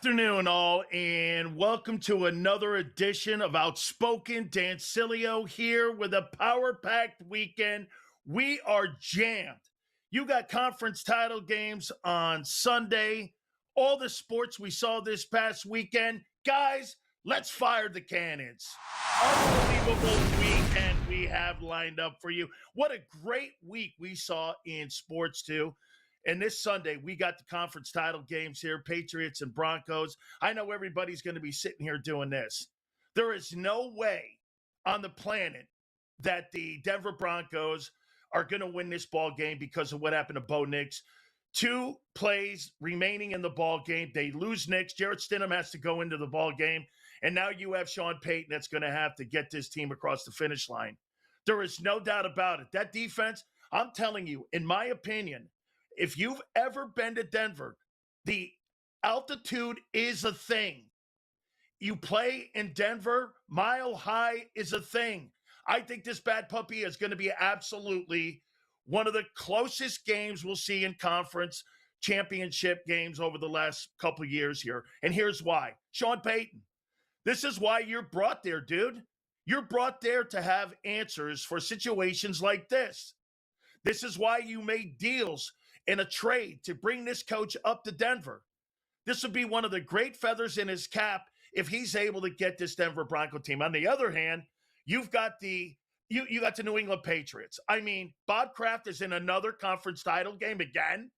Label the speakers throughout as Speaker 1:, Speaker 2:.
Speaker 1: Afternoon, all, and welcome to another edition of Outspoken Dan Sileo here with a power-packed weekend. We are jammed. You got conference title games on Sunday, all the sports we saw this past weekend. Guys, let's fire the cannons. Unbelievable weekend we have lined up for you. What a great week we saw in sports, too. And this Sunday, we got the conference title games here, Patriots and Broncos. I know everybody's going to be sitting here doing this. There is no way on the planet that the Denver Broncos are going to win this ball game because of what happened to Bo Nix. 2 plays remaining in the ball game. They lose Nix. Jarrett Stidham has to go into the ball game. And now you have Sean Payton that's going to have to get this team across the finish line. There is no doubt about it. That defense, I'm telling you, in my opinion, if you've ever been to Denver, the altitude is a thing. You play in Denver, Mile High is a thing. I think this bad puppy is going to be absolutely one of the closest games we'll see in conference championship games over the last couple years here. And here's why. Sean Payton, this is why you're brought there, dude. You're brought there to have answers for situations like this. This is why you made deals in a trade to bring this coach up to Denver. This would be one of the great feathers in his cap if he's able to get this Denver Bronco team. On the other hand, you've got the New England Patriots. I mean, Bob Kraft is in another conference title game again.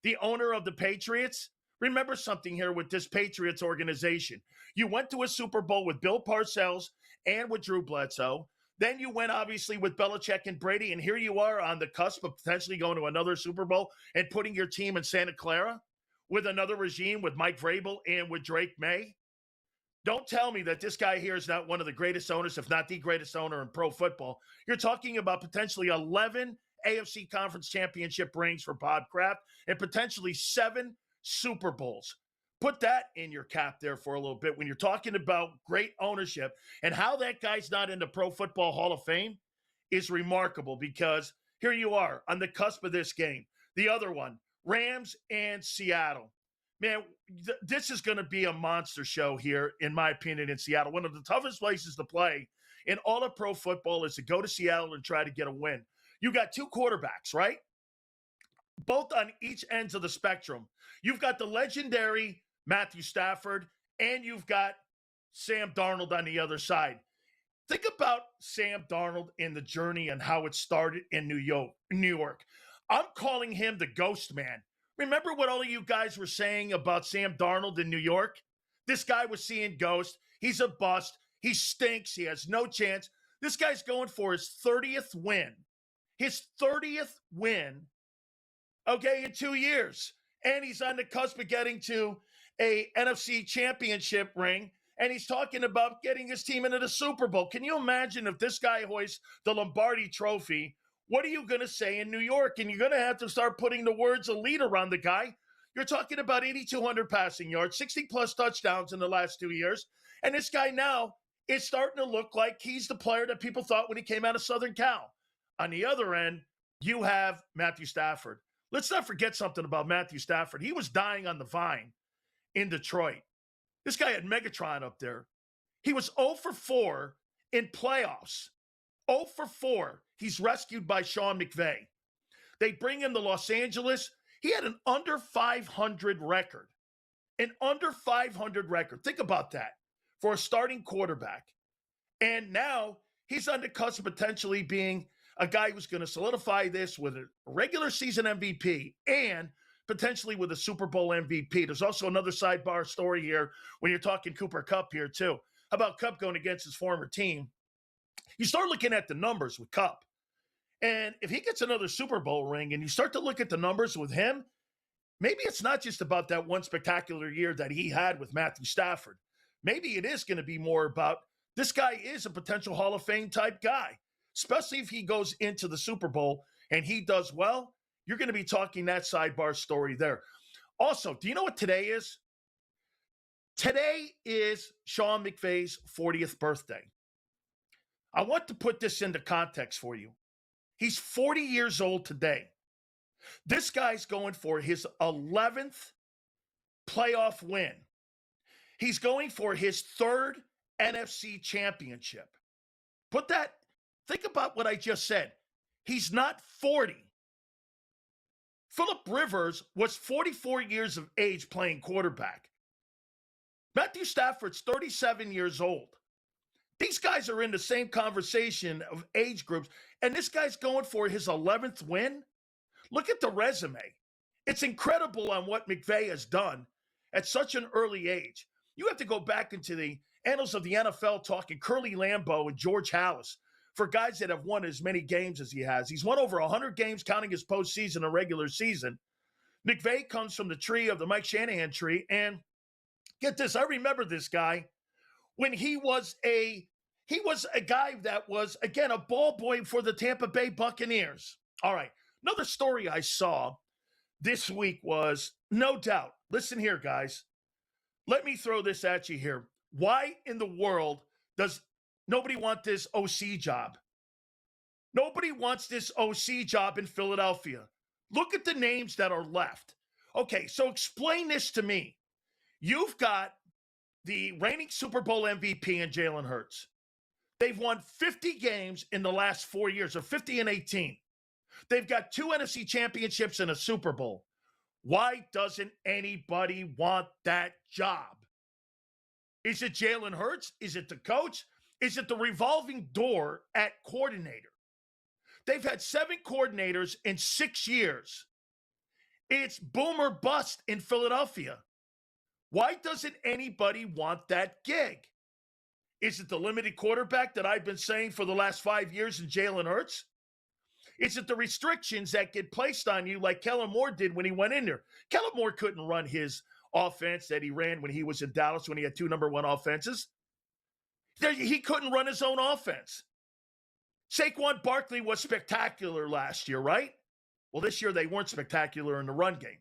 Speaker 1: The owner of the Patriots. Remember something here with this Patriots organization. You went to a Super Bowl with Bill Parcells and with Drew Bledsoe. Then you went, obviously, with Belichick and Brady, and here you are on the cusp of potentially going to another Super Bowl and putting your team in Santa Clara with another regime with Mike Vrabel and with Drake May. Don't tell me that this guy here is not one of the greatest owners, if not the greatest owner in pro football. You're talking about potentially 11 AFC Conference Championship rings for Bob Kraft and potentially 7 Super Bowls. Put that in your cap there for a little bit when you're talking about great ownership, and how that guy's not in the Pro Football Hall of Fame is remarkable, because here you are on the cusp of this game. The other one, Rams and Seattle. Man, this is going to be a monster show here, in my opinion, in Seattle. One of the toughest places to play in all of pro football is to go to Seattle and try to get a win. You got 2 quarterbacks, right? Both on each ends of the spectrum. You've got the legendary Matthew Stafford, and you've got Sam Darnold on the other side. Think about Sam Darnold in the journey and how it started in New York. I'm calling him the ghost man. Remember what all of you guys were saying about Sam Darnold in New York? This guy was seeing ghosts. He's a bust. He stinks. He has no chance. This guy's going for his 30th win. His 30th win, okay, in 2 years. And he's on the cusp of getting to a NFC championship ring, and he's talking about getting his team into the Super Bowl. Can you imagine if this guy hoists the Lombardi trophy? What are you going to say in New York? And you're going to have to start putting the words elite around the guy. You're talking about 8,200 passing yards, 60-plus touchdowns in the last 2 years, and this guy now is starting to look like he's the player that people thought when he came out of Southern Cal. On the other end, you have Matthew Stafford. Let's not forget something about Matthew Stafford. He was dying on the vine in Detroit. This guy had Megatron up there. He was 0 for 4 in playoffs. 0 for 4. He's rescued by Sean McVay. They bring him to Los Angeles. He had an under 500 record. An under 500 record. Think about that for a starting quarterback. And now he's on the cusp of potentially being a guy who's going to solidify this with a regular season MVP and potentially with a Super Bowl MVP. There's also another sidebar story here when you're talking Cooper Kupp here too. How about Kupp going against his former team? You start looking at the numbers with Kupp. And if he gets another Super Bowl ring and you start to look at the numbers with him, maybe it's not just about that one spectacular year that he had with Matthew Stafford. Maybe it is going to be more about this guy is a potential Hall of Fame type guy, especially if he goes into the Super Bowl and he does well. You're going to be talking that sidebar story there. Also, do you know what today is? Today is Sean McVay's 40th birthday. I want to put this into context for you. He's 40 years old today. This guy's going for his 11th playoff win. He's going for his third NFC championship. Think about what I just said. He's not 40. Phillip Rivers was 44 years of age playing quarterback. Matthew Stafford's 37 years old. These guys are in the same conversation of age groups, and this guy's going for his 11th win. Look at the resume. It's incredible on what McVay has done at such an early age. You have to go back into the annals of the NFL talking Curly Lambeau and George Halas for guys that have won as many games as he has. He's won over 100 games, counting his postseason and regular season. McVay comes from the tree of the Mike Shanahan tree, and get this, I remember this guy when he was a guy that was, again, a ball boy for the Tampa Bay Buccaneers. All right, another story I saw this week was, no doubt, listen here, guys. Let me throw this at you here. Why in the world does nobody want this OC job? Nobody wants this OC job in Philadelphia. Look at the names that are left. Okay, so explain this to me. You've got the reigning Super Bowl MVP in Jalen Hurts. They've won 50 games in the last 4 years, or 50 and 18. They've got 2 NFC championships and a Super Bowl. Why doesn't anybody want that job? Is it Jalen Hurts? Is it the coach? Is it the revolving door at coordinator? They've had 7 coordinators in 6 years. It's boom or bust in Philadelphia. Why doesn't anybody want that gig? Is it the limited quarterback that I've been saying for the last 5 years in Jalen Hurts? Is it the restrictions that get placed on you like Kellen Moore did when he went in there? Kellen Moore couldn't run his offense that he ran when he was in Dallas when he had 2 number 1 offenses. He couldn't run his own offense. Saquon Barkley was spectacular last year, right? Well, this year they weren't spectacular in the run game.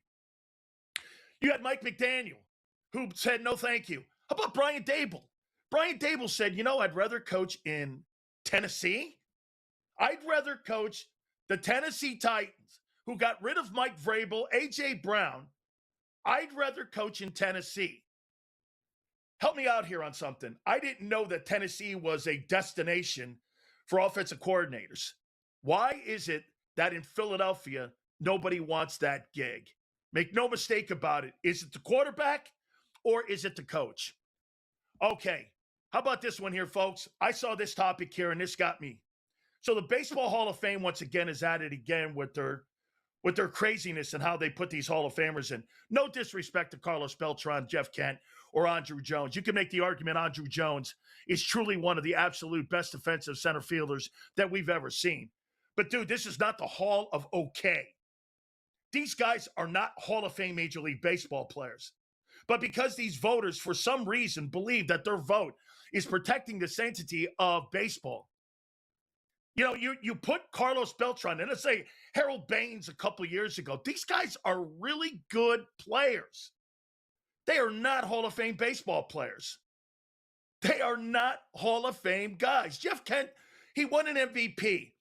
Speaker 1: You had Mike McDaniel, who said, no, thank you. How about Brian Daboll? Brian Daboll said, I'd rather coach in Tennessee. I'd rather coach the Tennessee Titans, who got rid of Mike Vrabel, A.J. Brown. I'd rather coach in Tennessee. Help me out here on something. I didn't know that Tennessee was a destination for offensive coordinators. Why is it that in Philadelphia, nobody wants that gig? Make no mistake about it. Is it the quarterback or is it the coach? Okay, how about this one here, folks? I saw this topic here, and this got me. So the Baseball Hall of Fame, once again, is at it again with their craziness and how they put these Hall of Famers in. No disrespect to Carlos Beltran, Jeff Kent, or Andrew Jones. You can make the argument Andrew Jones is truly one of the absolute best defensive center fielders that we've ever seen. But, dude, this is not the Hall of OK. These guys are not Hall of Fame Major League Baseball players. But because these voters, for some reason, believe that their vote is protecting the sanctity of baseball, you put Carlos Beltran, and let's say Harold Baines a couple years ago. These guys are really good players. They are not Hall of Fame baseball players. They are not Hall of Fame guys. Jeff Kent, he won an MVP.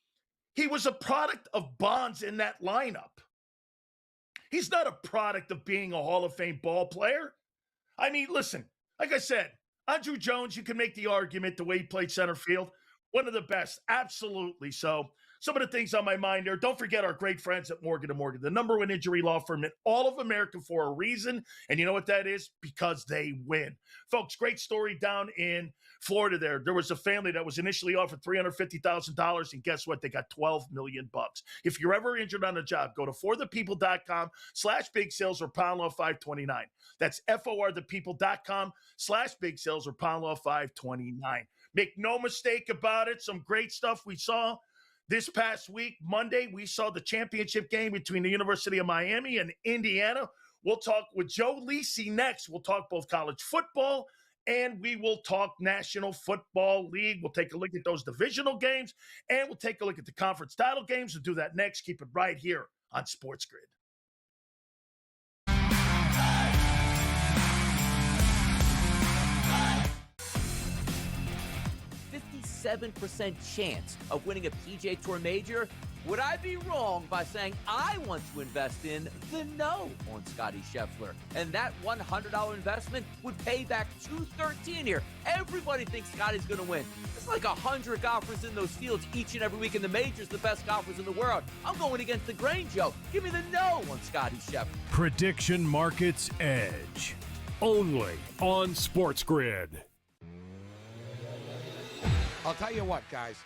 Speaker 1: He was a product of Bonds in that lineup. He's not a product of being a Hall of Fame ball player. I mean, listen, like I said, Andrew Jones, you can make the argument the way he played center field. One of the best, absolutely. So some of the things on my mind there. Don't forget our great friends at Morgan & Morgan, the number 1 injury law firm in all of America for a reason. And you know what that is? Because they win. Folks, great story down in Florida there. There was a family that was initially offered $350,000, and guess what? They got $12 million. If you're ever injured on a job, go to forthepeople.com/big sales or pound law 529. That's forthepeople.com/big sales or pound law 529. Make no mistake about it. Some great stuff we saw this past week. Monday, we saw the championship game between the University of Miami and Indiana. We'll talk with Joe Lisi next. We'll talk both college football and we will talk National Football League. We'll take a look at those divisional games and we'll take a look at the conference title games. We'll do that next. Keep it right here on Sports Grid.
Speaker 2: 7% chance of winning a PGA Tour major? would I be wrong by saying I want to invest in the no on Scotty Scheffler? And that $100 investment would pay back $213 here. Everybody thinks Scotty's going to win. It's like 100 golfers in those fields each and every week in the majors, the best golfers in the world. I'm going against the grain, Joe. Give me the no on Scotty Scheffler.
Speaker 3: Prediction Markets Edge. Only on Sports Grid.
Speaker 4: I'll tell you what, guys.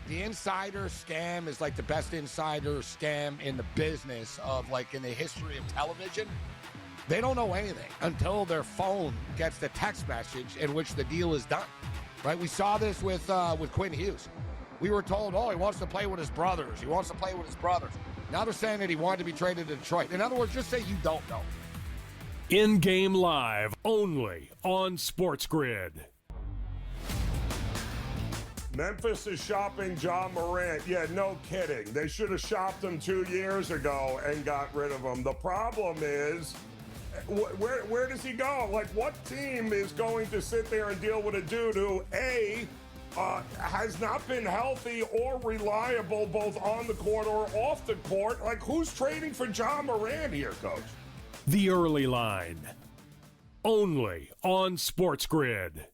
Speaker 4: The insider scam is like the best insider scam in the business of, like, in the history of television. They don't know anything until their phone gets the text message in which the deal is done, right? We saw this with Quinn Hughes. We were told, oh, he wants to play with his brothers. He wants to play with his brothers. Now they're saying that he wanted to be traded to Detroit. In other words, just say you don't know.
Speaker 3: In-game live, only on Sports Grid.
Speaker 5: Memphis is shopping John Morant. Yeah, no kidding. They should have shopped him 2 years ago and got rid of him. The problem is, where does he go? Like, what team is going to sit there and deal with a dude who, A, has not been healthy or reliable both on the court or off the court? Like, who's trading for John Morant here, Coach?
Speaker 3: The Early Line. Only on Sports Grid.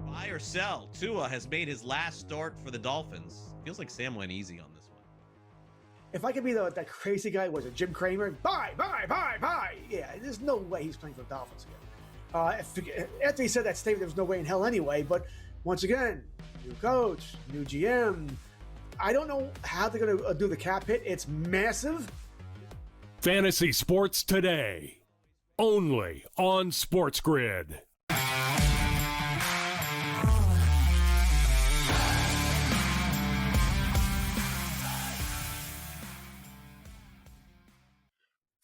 Speaker 6: Buy or sell. Tua has made his last start for the Dolphins. Feels like Sam went easy on this one.
Speaker 7: If I could be that crazy guy, was it Jim Cramer? Buy. Yeah, there's no way he's playing for the Dolphins again. After he said that statement, there was no way in hell anyway. But once again, new coach, new GM. I don't know how they're going to do the cap hit. It's massive.
Speaker 3: Fantasy Sports Today. Only on Sports Grid.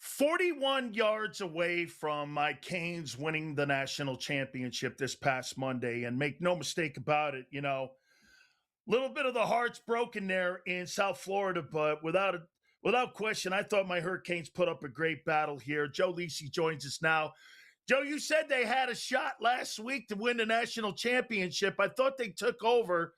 Speaker 1: 41 yards away from my Canes winning the national championship this past Monday. And make no mistake about it, you know, a little bit of the heart's broken there in South Florida, but without question, I thought my Hurricanes put up a great battle here. Joe Lisi joins us now. Joe, you said they had a shot last week to win the national championship. I thought they took over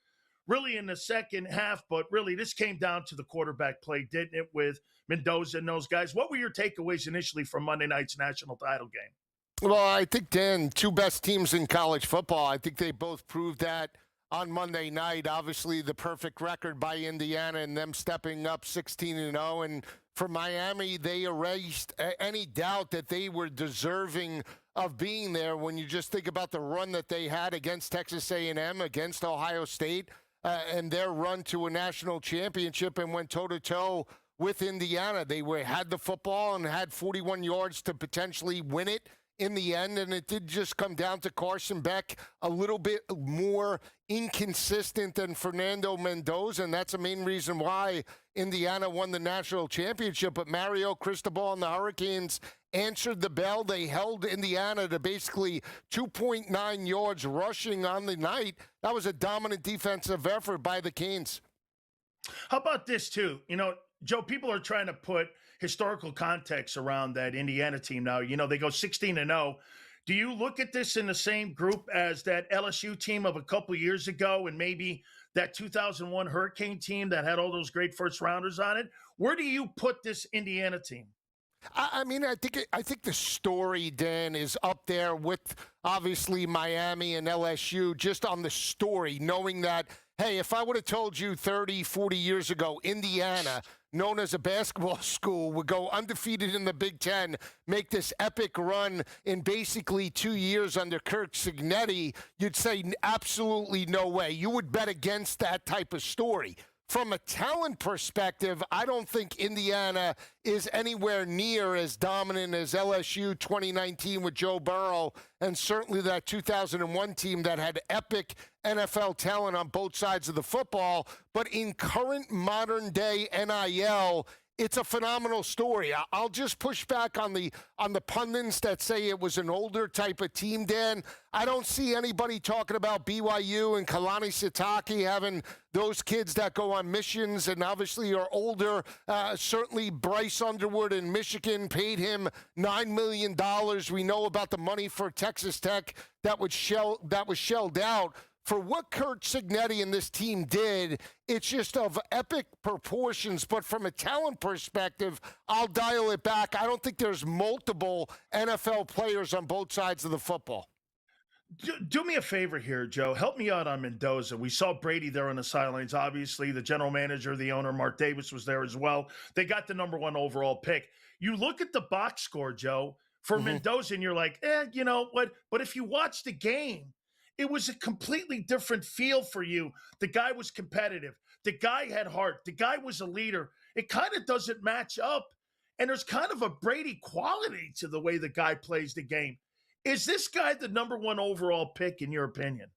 Speaker 1: really in the second half, but really this came down to the quarterback play, didn't it, with Mendoza and those guys? What were your takeaways initially from Monday night's national title game?
Speaker 4: Well, I think, Dan, two best teams in college football. I think they both proved that on Monday night. Obviously, the perfect record by Indiana and them stepping up 16-0. And for Miami, they erased any doubt that they were deserving of being there when you just think about the run that they had against Texas A&M, against Ohio State, and their run to a national championship and went toe-to-toe with Indiana. They had the football and had 41 yards to potentially win it in the end, and it did just come down to Carson Beck, a little bit more inconsistent than Fernando Mendoza, and that's the main reason why Indiana won the national championship. But Mario Cristobal and the Hurricanes answered the bell. They held Indiana to basically 2.9 yards rushing on the night. That was a dominant defensive effort by the Canes.
Speaker 1: How about this, too? You know, Joe, people are trying to put historical context around that Indiana team now. You know, they go 16-0. Do you look at this in the same group as that LSU team of a couple years ago and maybe that 2001 Hurricane team that had all those great first-rounders on it? Where do you put this Indiana team?
Speaker 4: I mean, I think the story, Dan, is up there with obviously Miami and LSU, just on the story, knowing that, hey, if I would have told you 30, 40 years ago, Indiana, known as a basketball school, would go undefeated in the Big Ten, make this epic run in basically 2 years under Kirk Cignetti, you'd say absolutely no way. You would bet against that type of story. From a talent perspective, I don't think Indiana is anywhere near as dominant as LSU 2019 with Joe Burrow, and certainly that 2001 team that had epic NFL talent on both sides of the football. But in current modern-day NIL, it's a phenomenal story. I'll just push back on the pundits that say it was an older type of team, Dan. I don't see anybody talking about BYU and Kalani Sitake having those kids that go on missions and obviously are older. Certainly Bryce Underwood in Michigan paid him $9 million. We know about the money for Texas Tech that was shelled out. for what Kurt Cignetti and this team did, it's just of epic proportions. But from a talent perspective, I'll dial it back. I don't think there's multiple NFL players on both sides of the football.
Speaker 1: Do me a favor here, Joe. Help me out on Mendoza. We saw Brady there on the sidelines. Obviously, the general manager, the owner, Mark Davis, was there as well. They got the number 1 overall pick. You look at the box score, Joe, for Mendoza, and you're like, you know what? But if you watch the game, it was a completely different feel for you. The guy was competitive. The guy had heart. The guy was a leader. It kind of doesn't match up. And there's kind of a Brady quality to the way the guy plays the game. Is this guy the number 1 overall pick in your opinion?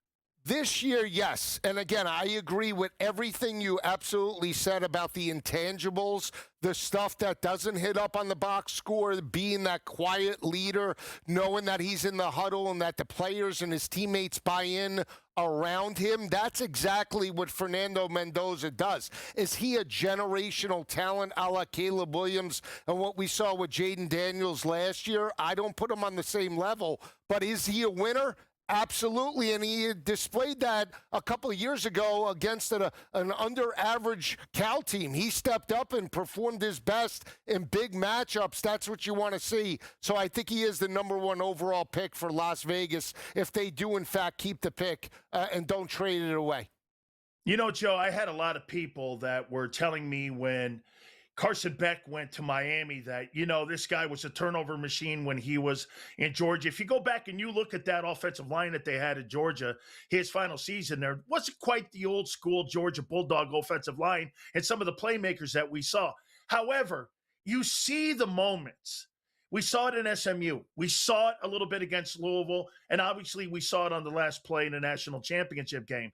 Speaker 4: This year, yes. And again, I agree with everything you absolutely said about the intangibles, the stuff that doesn't hit up on the box score, being that quiet leader, knowing that he's in the huddle and that the players and his teammates buy in around him. That's exactly what Fernando Mendoza does. Is he a generational talent a la Caleb Williams and what we saw with Jaden Daniels last year? I don't put him on the same level, but is he a winner? Absolutely, and he displayed that a couple of years ago against an under-average Cal team. He stepped up and performed his best in big matchups. That's what you want to see. So I think he is the number 1 overall pick for Las Vegas if they do, in fact, keep the pick and don't trade it away.
Speaker 1: You know, Joe, I had a lot of people that were telling me when Carson Beck went to Miami that, you know, this guy was a turnover machine when he was in Georgia. If you go back and you look at that offensive line that they had at Georgia, his final season there wasn't quite the old school Georgia Bulldog offensive line and some of the playmakers that we saw. However, you see the moments. We saw it in SMU. We saw it a little bit against Louisville. And obviously we saw it on the last play in the national championship game.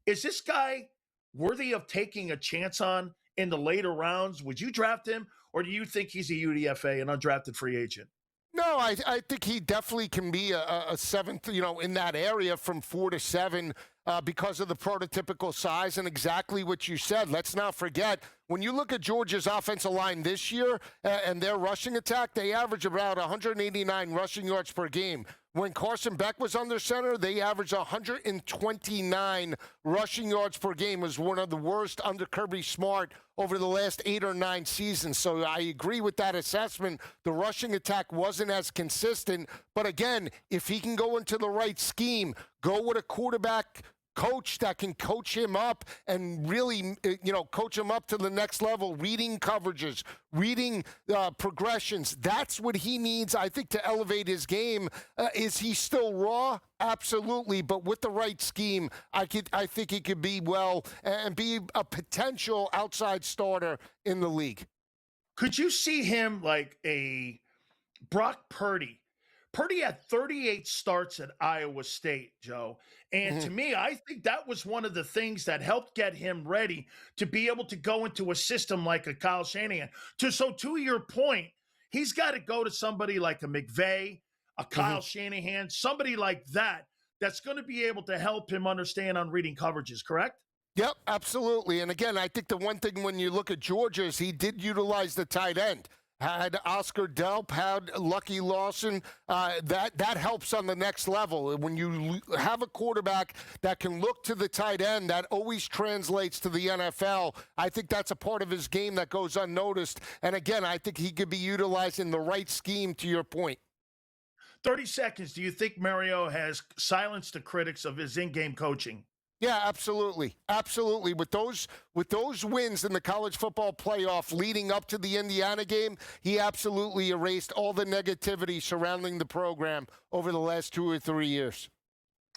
Speaker 1: Is this guy worthy of taking a chance on in the later rounds? Would you draft him, or do you think he's a UDFA, an undrafted free agent?
Speaker 4: No, I think he definitely can be a 7th, in that area from 4 to 7 because of the prototypical size and exactly what you said. Let's not forget, when you look at Georgia's offensive line this year and their rushing attack, they average about 189 rushing yards per game. When Carson Beck was under center, they averaged 129 rushing yards per game. It was one of the worst under Kirby Smart over the last 8 or 9 seasons. So I agree with that assessment. The rushing attack wasn't as consistent. But again, if he can go into the right scheme, go with a quarterback coach that can coach him up and really, coach him up to the next level, reading coverages, reading progressions. That's what he needs, I think, to elevate his game. Is he still raw? Absolutely. But with the right scheme, I think he could be well and be a potential outside starter in the league.
Speaker 1: Could you see him like a Brock Purdy? Purdy had 38 starts at Iowa State, Joe. And to me, I think that was one of the things that helped get him ready to be able to go into a system like a Kyle Shanahan. So to your point, he's got to go to somebody like a McVay, a Kyle Shanahan, somebody like that, that's going to be able to help him understand on reading coverages, correct?
Speaker 4: Yep, absolutely. And again, I think the one thing when you look at Georgia is he did utilize the tight end. Had Oscar Delp, had Lucky Lawson. That helps on the next level. When you have a quarterback that can look to the tight end, that always translates to the NFL. I think that's a part of his game that goes unnoticed. And again, I think he could be utilized in the right scheme, to your point.
Speaker 1: 30 seconds. Do you think Mario has silenced the critics of his in-game coaching?
Speaker 4: Yeah, absolutely. Absolutely. With those wins in the college football playoff leading up to the Indiana game, he absolutely erased all the negativity surrounding the program over the last 2 or 3 years.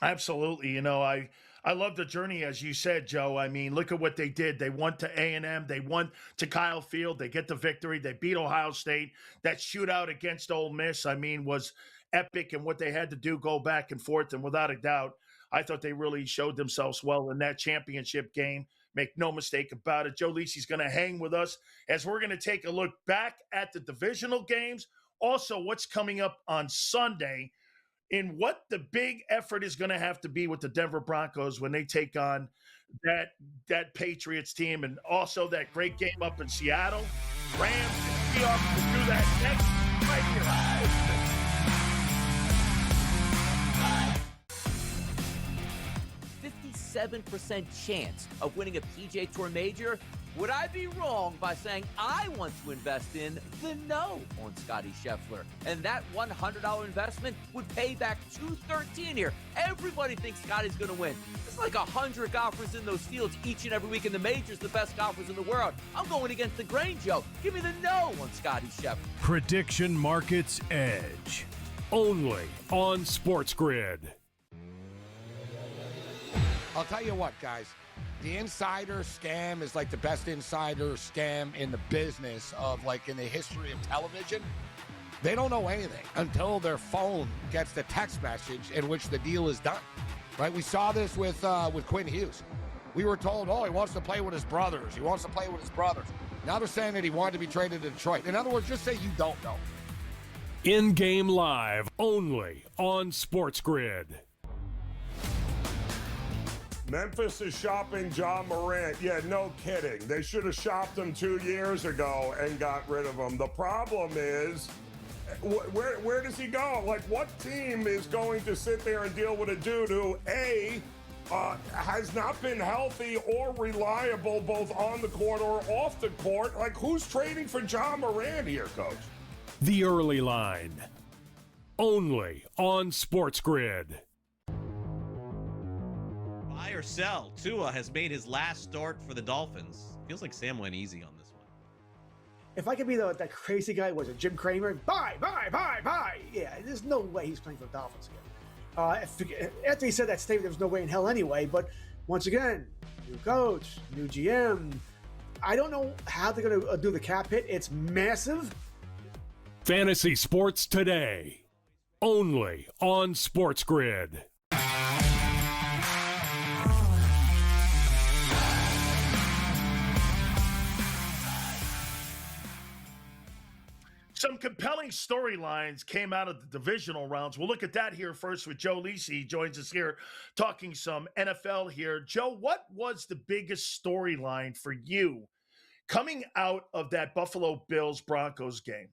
Speaker 1: Absolutely. I love the journey, as you said, Joe. I mean, look at what they did. They went to A&M. They went to Kyle Field. They get the victory. They beat Ohio State. That shootout against Ole Miss, was epic, and what they had to do, go back and forth. And without a doubt, I thought they really showed themselves well in that championship game. Make no mistake about it. Joe Lisi's going to hang with us as we're going to take a look back at the divisional games. Also, what's coming up on Sunday and what the big effort is going to have to be with the Denver Broncos when they take on that Patriots team, and also that great game up in Seattle. Rams and Seahawks will do that next right here.
Speaker 2: 97% chance of winning a PGA Tour major, would I be wrong by saying I want to invest in the no on Scotty Scheffler? And that $100 investment would pay back $213 here. Everybody thinks Scotty's going to win. There's like 100 golfers in those fields each and every week in the majors, the best golfers in the world. I'm going against the grain, Joe. Give me the no on Scotty Scheffler.
Speaker 3: Prediction Markets Edge. Only on Sports Grid.
Speaker 8: I'll tell you what, guys. The insider scam is like the best insider scam in the business of, like, in the history of television. They don't know anything until their phone gets the text message in which the deal is done, right? We saw this with Quinn Hughes. We were told, oh, he wants to play with his brothers. He wants to play with his brothers. Now they're saying that he wanted to be traded to Detroit. In other words, just say you don't know.
Speaker 3: In-game live only on Sports Grid.
Speaker 5: Memphis is shopping John Morant. Yeah, no kidding. They should have shopped him 2 years ago and got rid of him. The problem is, where does he go? Like, what team is going to sit there and deal with a dude who, A, has not been healthy or reliable both on the court or off the court? Like, who's trading for John Morant here, Coach?
Speaker 3: The Early Line. Only on Sports Grid.
Speaker 6: Buy or sell. Tua has made his last start for the Dolphins. Feels like Sam went easy on this one.
Speaker 7: If I could be that crazy guy, was it Jim Cramer? Buy. Yeah, there's no way he's playing for the Dolphins again. After he said that statement, there was no way in hell anyway. But once again, new coach, new GM. I don't know how they're going to do the cap hit. It's massive.
Speaker 3: Fantasy Sports Today. Only on Sports Grid.
Speaker 1: Some compelling storylines came out of the divisional rounds. We'll look at that here first with Joe Lisi. He joins us here talking some NFL here. Joe, what was the biggest storyline for you coming out of that Buffalo Bills-Broncos game?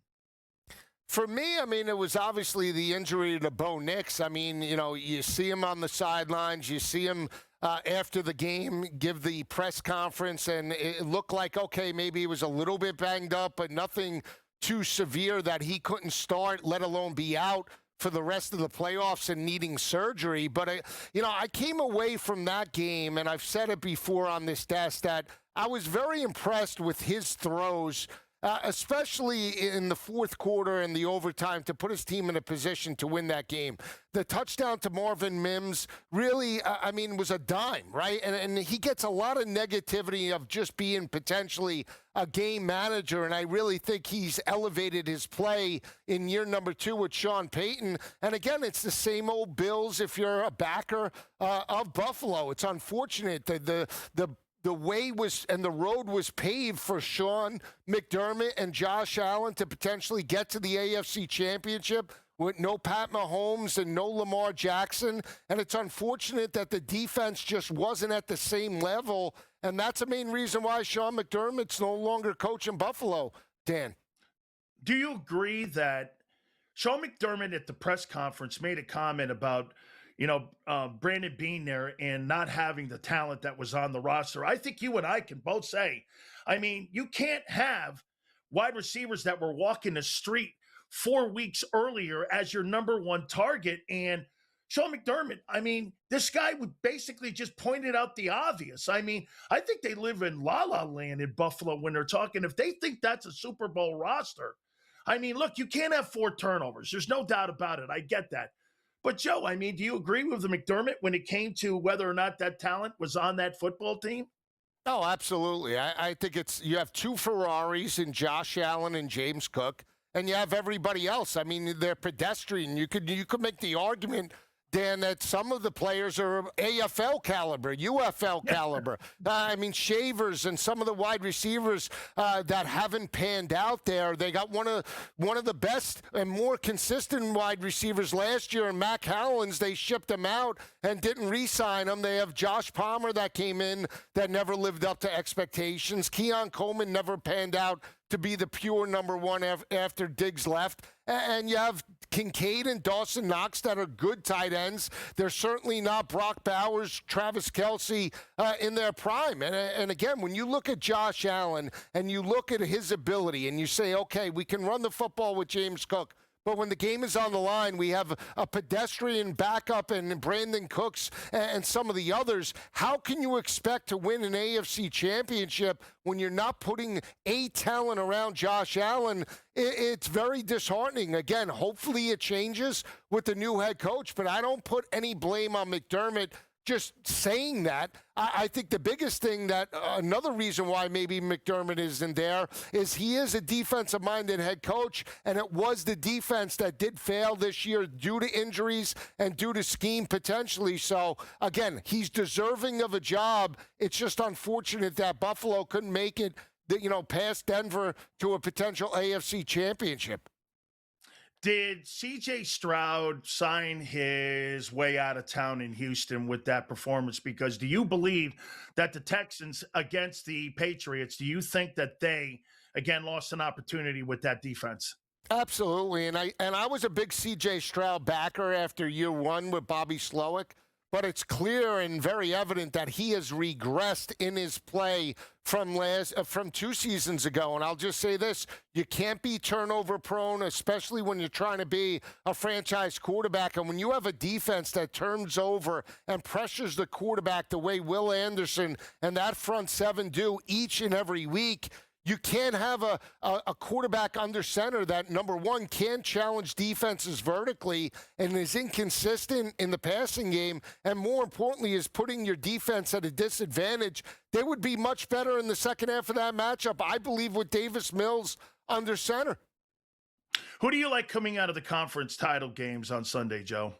Speaker 4: For me, I mean, it was obviously the injury to Bo Nix. I mean, you know, you see him on the sidelines. You see him after the game give the press conference, and it looked like, okay, maybe he was a little bit banged up, but nothing too severe that he couldn't start, let alone be out for the rest of the playoffs and needing surgery. But, I came away from that game, and I've said it before on this desk, that I was very impressed with his throws, especially in the fourth quarter and the overtime, to put his team in a position to win that game. The touchdown to Marvin Mims really, was a dime, right? And he gets a lot of negativity of just being potentially a game manager, and I really think he's elevated his play in year number 2 with Sean Payton. And again, it's the same old Bills if you're a backer of Buffalo. It's unfortunate that the way was and the road was paved for Sean McDermott and Josh Allen to potentially get to the AFC Championship with no Pat Mahomes and no Lamar Jackson. And it's unfortunate that the defense just wasn't at the same level. And that's the main reason why Sean McDermott's no longer coaching Buffalo, Dan.
Speaker 1: Do you agree that Sean McDermott at the press conference made a comment about Brandon Beane there and not having the talent that was on the roster? I think you and I can both say, you can't have wide receivers that were walking the street 4 weeks earlier as your number one target. And Sean McDermott, this guy would basically just pointed out the obvious. I think they live in La La Land in Buffalo when they're talking. If they think that's a Super Bowl roster, look, you can't have 4 turnovers. There's no doubt about it. I get that. But, Joe, do you agree with the McDermott when it came to whether or not that talent was on that football team?
Speaker 4: Oh, absolutely. I think you have 2 Ferraris in Josh Allen and James Cook, and you have everybody else. They're pedestrian. You could make the argument, Dan, that some of the players are AFL caliber, UFL caliber. Shavers and some of the wide receivers that haven't panned out there. They got one of the best and more consistent wide receivers last year, and Mac Howlands. They shipped him out and didn't re-sign him. They have Josh Palmer that came in that never lived up to expectations. Keon Coleman never panned out to be the pure number one after Diggs left. And you have Kincaid and Dawson Knox that are good tight ends. They're certainly not Brock Bowers, Travis Kelce in their prime. And again, when you look at Josh Allen and you look at his ability and you say, okay, we can run the football with James Cook, but when the game is on the line, we have a pedestrian backup and Brandon Cooks and some of the others. How can you expect to win an AFC championship when you're not putting a talent around Josh Allen? It's very disheartening. Again, hopefully it changes with the new head coach, but I don't put any blame on McDermott just saying that. I think the biggest thing that another reason why maybe McDermott isn't there is he is a defensive-minded head coach, and it was the defense that did fail this year due to injuries and due to scheme potentially. So, again, he's deserving of a job. It's just unfortunate that Buffalo couldn't make it, past Denver to a potential AFC championship.
Speaker 1: Did C.J. Stroud sign his way out of town in Houston with that performance? Because do you believe that the Texans against the Patriots, do you think that they, again, lost an opportunity with that defense?
Speaker 4: Absolutely. And I was a big C.J. Stroud backer after year one with Bobby Slowick. But it's clear and very evident that he has regressed in his play from 2 seasons ago. And I'll just say this, you can't be turnover prone, especially when you're trying to be a franchise quarterback. And when you have a defense that turns over and pressures the quarterback the way Will Anderson and that front seven do each and every week, you can't have a quarterback under center that, number one, can challenge defenses vertically and is inconsistent in the passing game, and more importantly is putting your defense at a disadvantage. They would be much better in the second half of that matchup, I believe, with Davis Mills under center.
Speaker 1: Who do you like coming out of the conference title games on Sunday, Joe?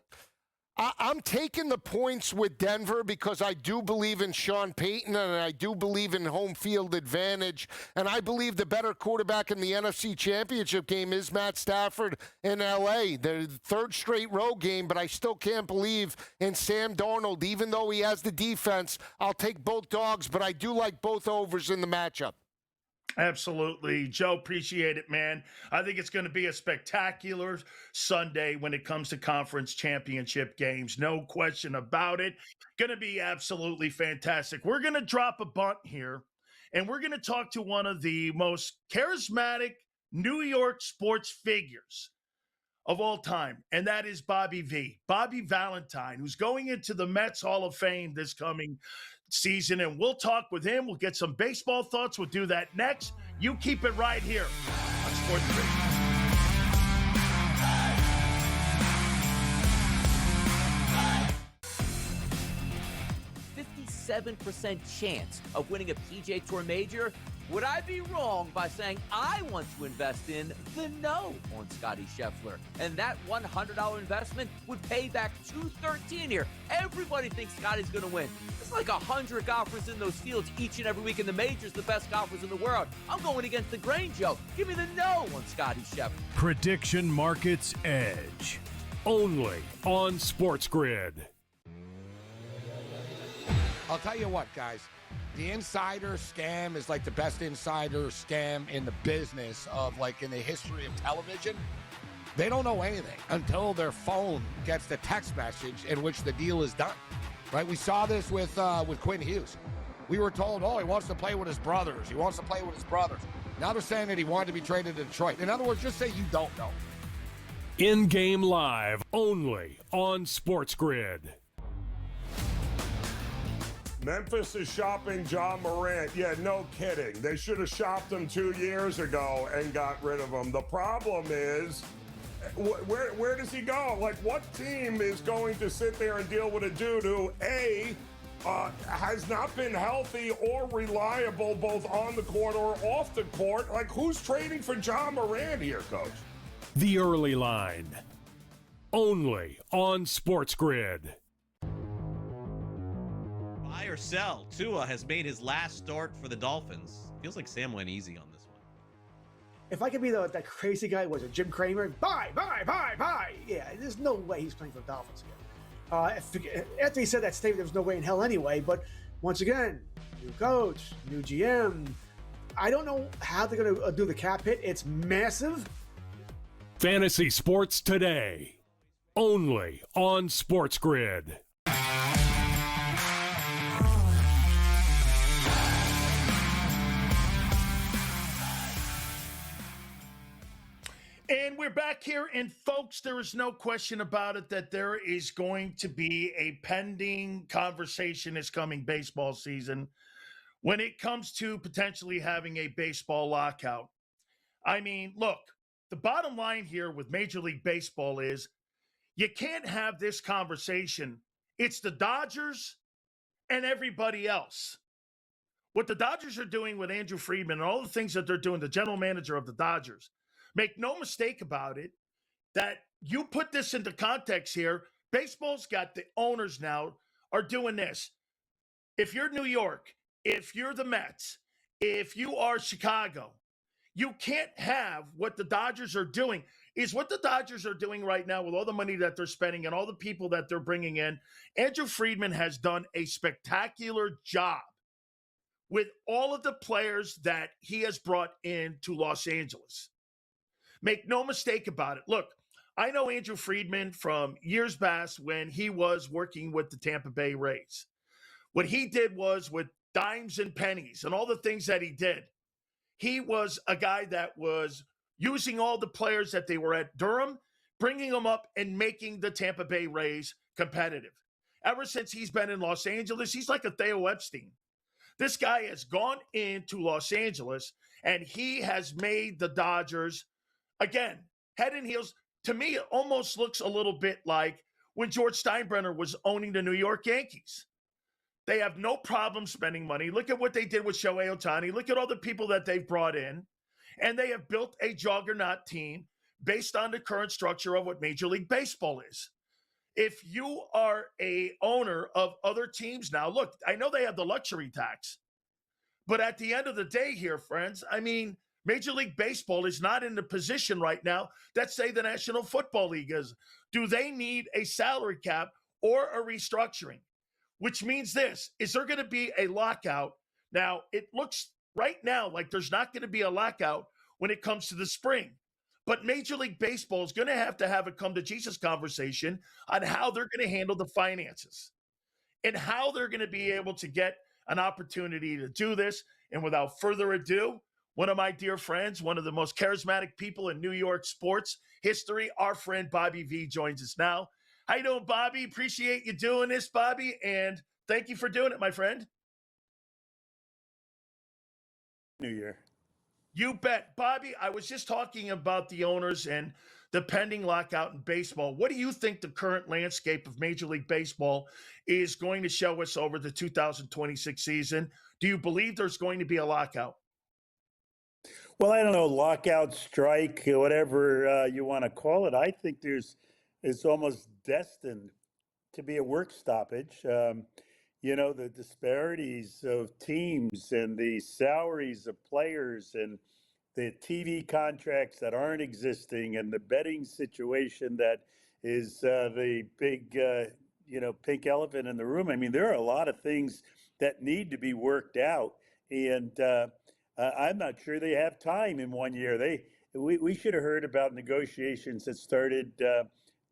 Speaker 4: I'm taking the points with Denver because I do believe in Sean Payton and I do believe in home field advantage. And I believe the better quarterback in the NFC Championship game is Matt Stafford in L.A. The third straight road game, but I still can't believe in Sam Darnold. Even though he has the defense, I'll take both dogs, but I do like both overs in the matchup.
Speaker 1: Absolutely. Joe, appreciate it, man. I think it's going to be a spectacular Sunday when it comes to conference championship games. No question about it. Going to be absolutely fantastic. We're going to drop a bunt here, and we're going to talk to one of the most charismatic New York sports figures of all time, and that is Bobby Valentine, who's going into the Mets Hall of Fame this coming season, and we'll talk with him. We'll get some baseball thoughts. We'll do that next. You keep it right here on Sports Grid.
Speaker 2: 57% chance of winning a PGA Tour major. Would I be wrong by saying I want to invest in the no on Scotty Scheffler? And that $100 investment would pay back $213 here. Everybody thinks Scotty's going to win. It's like 100 golfers in those fields each and every week in the majors, the best golfers in the world. I'm going against the grain, Joe. Give me the no on Scotty Scheffler.
Speaker 3: Prediction Markets Edge. Only on Sports Grid.
Speaker 8: I'll tell you what, guys. The insider scam is like the best insider scam in the business of, like, in the history of television. They don't know anything until their phone gets the text message in which the deal is done, right? We saw this with Quinn Hughes. We were told, he wants to play with his brothers. He wants to play with his brothers. Now they're saying that he wanted to be traded to Detroit. In other words, just say you don't know.
Speaker 3: In-game live, only on Sports Grid.
Speaker 5: Memphis is shopping John Morant. Yeah, no kidding. They should have shopped him 2 years ago and got rid of him. The problem is, where does he go? Like, what team is going to sit there and deal with a dude who, A, has not been healthy or reliable both on the court or off the court? Like, who's trading for John Morant here, Coach?
Speaker 3: The Early Line. Only on Sports Grid.
Speaker 6: Buy or sell. Tua has made his last start for the Dolphins. Feels like Sam went easy on this one.
Speaker 7: If I could be that crazy guy, was it Jim Cramer? Buy. Yeah, there's no way he's playing for the Dolphins again. After he said that statement, there was no way in hell anyway. But once again, new coach, new GM, I don't know how they're going to do the cap hit. It's massive.
Speaker 3: Fantasy Sports Today, only on Sports Grid.
Speaker 1: And we're back here, and folks, there is no question about it that there is going to be a pending conversation this coming baseball season when it comes to potentially having a baseball lockout. I mean, look, the bottom line here with Major League Baseball is you can't have this conversation. It's the Dodgers and everybody else. What the Dodgers are doing with Andrew Friedman and all the things that they're doing, the general manager of the Dodgers, make no mistake about it, that you put this into context here, baseball's got the owners now are doing this. If you're New York, if you're the Mets, if you are Chicago, you can't have what the Dodgers are doing. Is what the Dodgers are doing right now with all the money that they're spending and all the people that they're bringing in. Andrew Friedman has done a spectacular job with all of the players that he has brought into Los Angeles. Make no mistake about it. Look, I know Andrew Friedman from years past when he was working with the Tampa Bay Rays. What he did was with dimes and pennies and all the things that he did. He was a guy that was using all the players that they were at Durham, bringing them up and making the Tampa Bay Rays competitive. Ever since he's been in Los Angeles, he's like a Theo Epstein. This guy has gone into Los Angeles and he has made the Dodgers, again, head and heels. To me, it almost looks a little bit like when George Steinbrenner was owning the New York Yankees. They have no problem spending money. Look at what they did with Shohei Ohtani. Look at all the people that they've brought in. And they have built a juggernaut team based on the current structure of what Major League Baseball is. If you are a owner of other teams now, look, I know they have the luxury tax. But at the end of the day here, friends, I mean, Major League Baseball is not in the position right now that, say, the National Football League is. Do they need a salary cap or a restructuring? Which means this, is there going to be a lockout? Now, it looks right now like there's not going to be a lockout when it comes to the spring. But Major League Baseball is going to have a come to Jesus conversation on how they're going to handle the finances and how they're going to be able to get an opportunity to do this. And without further ado, one of my dear friends, one of the most charismatic people in New York sports history, our friend Bobby V joins us now. How you doing, Bobby? Appreciate you doing this, Bobby, and thank you for doing it, my friend.
Speaker 9: New Year.
Speaker 1: You bet. Bobby, I was just talking about the owners and the pending lockout in baseball. What do you think the current landscape of Major League Baseball is going to show us over the 2026 season? Do you believe there's going to be a lockout?
Speaker 9: Well, I don't know, lockout, strike, whatever you want to call it. I think it's almost destined to be a work stoppage. The disparities of teams and the salaries of players and the TV contracts that aren't existing and the betting situation that is the big, pink elephant in the room. I mean, there are a lot of things that need to be worked out. And I'm not sure they have time in 1 year. We should have heard about negotiations that started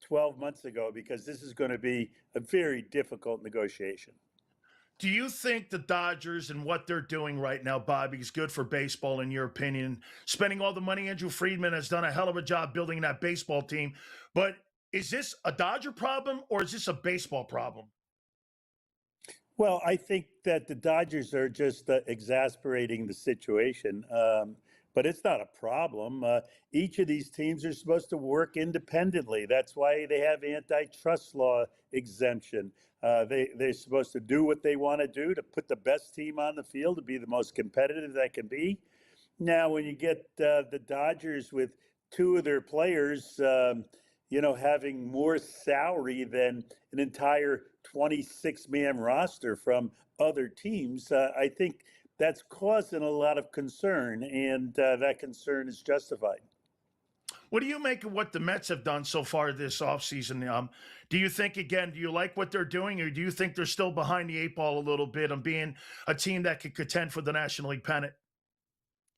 Speaker 9: 12 months ago, because this is going to be a very difficult negotiation.
Speaker 1: Do you think the Dodgers and what they're doing right now, Bobby, is good for baseball, in your opinion? Spending all the money, Andrew Friedman has done a hell of a job building that baseball team. But is this a Dodger problem or is this a baseball problem?
Speaker 9: Well, I think that the Dodgers are just exasperating the situation. But it's not a problem. Each of these teams are supposed to work independently. That's why they have antitrust law exemption. They're supposed to do what they want to do to put the best team on the field, to be the most competitive that can be. Now, when you get the Dodgers with two of their players, having more salary than an entire 26-man roster from other teams, I think that's causing a lot of concern, and that concern is justified.
Speaker 1: What do you make of what the Mets have done so far this offseason? Do you think, again, do you like what they're doing, or do you think they're still behind the eight ball a little bit on being a team that could contend for the National League pennant?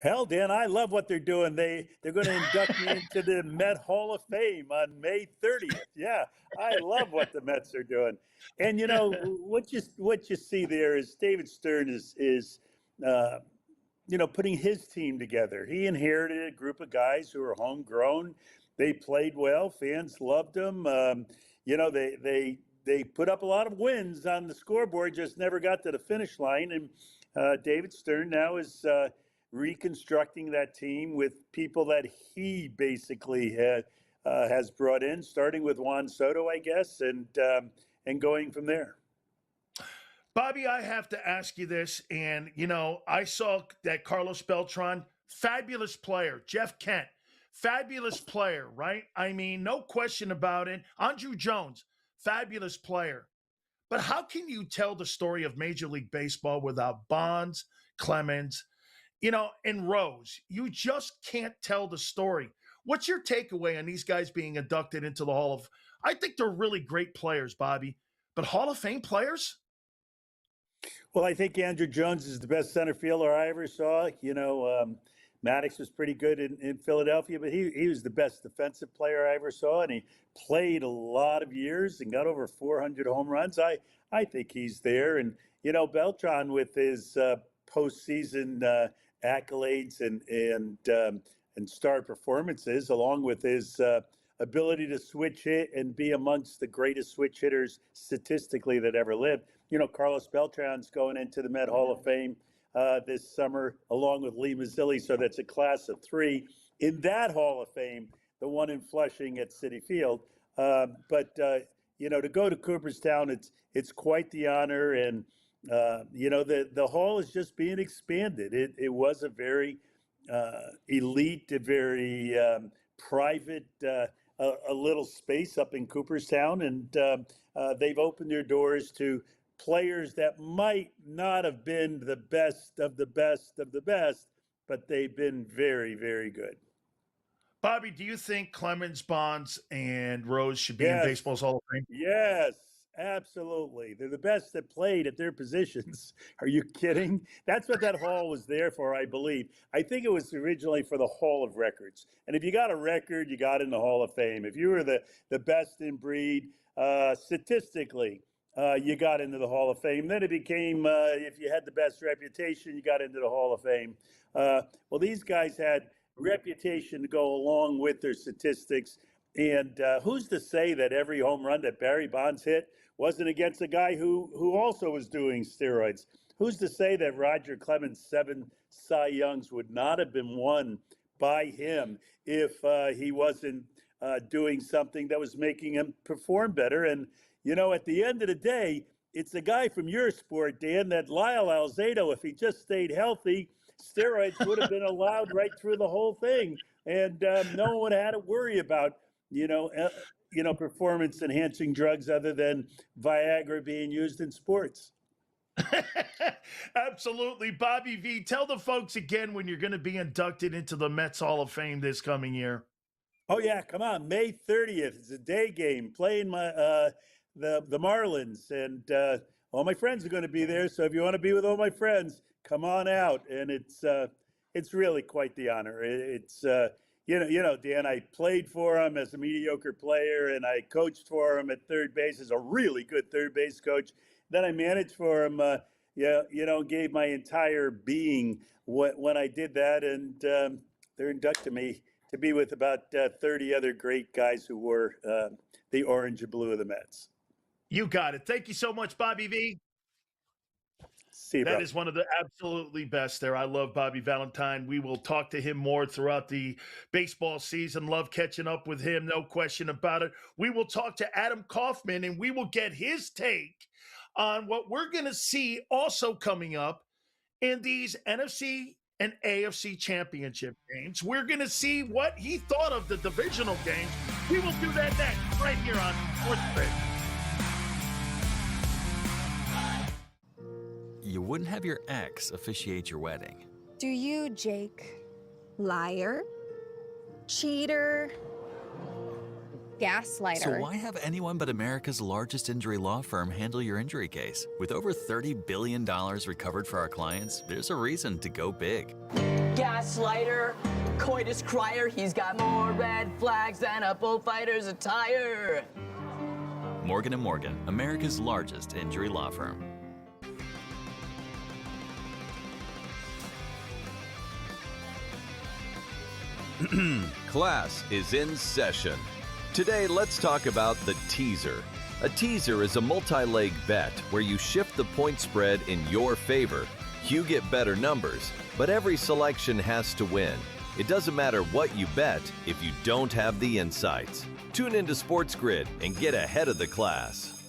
Speaker 9: Hell, Dan, I love what they're doing. They're going to induct me into the Met Hall of Fame on May 30th. Yeah, I love what the Mets are doing. And you know what you see there is David Stern is putting his team together. He inherited a group of guys who are homegrown. They played well. Fans loved them. They put up a lot of wins on the scoreboard, just never got to the finish line. And David Stern now is reconstructing that team with people that he basically has brought in, starting with Juan Soto, I guess, and going from there.
Speaker 1: Bobby, I have to ask you this, and I saw that Carlos Beltran, fabulous player. Jeff Kent, fabulous player, right? I mean, no question about it. Andrew Jones, fabulous player. But how can you tell the story of Major League Baseball without Bonds, Clemens, and Rose? You just can't tell the story. What's your takeaway on these guys being inducted into the Hall of? I think they're really great players, Bobby, but Hall of Fame players?
Speaker 9: Well, I think Andrew Jones is the best center fielder I ever saw. Maddox was pretty good in Philadelphia, but he was the best defensive player I ever saw, and he played a lot of years and got over 400 home runs. I think he's there. And, Beltran with his postseason accolades and star performances, along with his ability to switch hit and be amongst the greatest switch hitters statistically that ever lived. Carlos Beltran's going into the Met Hall of Fame this summer, along with Lee Mazzilli. So that's a class of 3 in that Hall of Fame, the one in Flushing at Citi Field. But to go to Cooperstown, it's quite the honor. And, the hall is just being expanded. It was a very elite, a very private, a little space up in Cooperstown. And they've opened their doors to players that might not have been the best of the best of the best, but they've been very, very good.
Speaker 1: Bobby, do you think Clemens, Bonds, and Rose should be in baseball's Hall of Fame?
Speaker 9: Yes, absolutely. They're the best that played at their positions. Are you kidding? That's what that hall was there for, I believe. I think it was originally for the Hall of Records. And if you got a record, you got in the Hall of Fame. If you were the best in breed, statistically, you got into the Hall of Fame. Then it became, if you had the best reputation, you got into the Hall of Fame. Well, these guys had reputation to go along with their statistics. And who's to say that every home run that Barry Bonds hit wasn't against a guy who also was doing steroids? Who's to say that Roger Clemens' 7 Cy Youngs would not have been won by him if he wasn't doing something that was making him perform better? And at the end of the day, it's a guy from your sport, Dan, that Lyle Alzado, if he just stayed healthy, steroids would have been allowed right through the whole thing. And no one had to worry about, performance enhancing drugs other than Viagra being used in sports.
Speaker 1: Absolutely. Bobby V, tell the folks again when you're going to be inducted into the Mets Hall of Fame this coming year.
Speaker 9: Oh, yeah. Come on. May 30th. It's a day game playing the Marlins, and all my friends are going to be there. So if you want to be with all my friends, come on out. And it's really quite the honor. It's Dan, I played for him as a mediocre player, and I coached for him at third base as a really good third base coach. Then I managed for him, gave my entire being when I did that, and they're inducting me to be with about 30 other great guys who wore the orange and blue of the Mets.
Speaker 1: You got it. Thank you so much, Bobby V.
Speaker 9: See you,
Speaker 1: that
Speaker 9: bro.
Speaker 1: is one of the absolutely best there. I love Bobby Valentine. We will talk to him more throughout the baseball season. Love catching up with him. No question about it. We will talk to Adam Kaufman, and we will get his take on what we're going to see also coming up in these NFC and AFC championship games. We're going to see what he thought of the divisional games. We will do that next, right here on Sports Grid.
Speaker 10: You wouldn't have your ex officiate your wedding.
Speaker 11: Do you, Jake? Liar? Cheater? Gaslighter?
Speaker 10: So why have anyone but America's largest injury law firm handle your injury case? With over $30 billion recovered for our clients, there's a reason to go big.
Speaker 12: gaslighter, coitus crier. He's got more red flags than a bullfighter's attire.
Speaker 10: Morgan & Morgan, America's largest injury law firm.
Speaker 13: Class is in session. Today, let's talk about the teaser. A teaser is a multi-leg bet where you shift the point spread in your favor. You get better numbers, but every selection has to win. It doesn't matter what you bet if you don't have the insights. Tune into Sports Grid and get ahead of the class.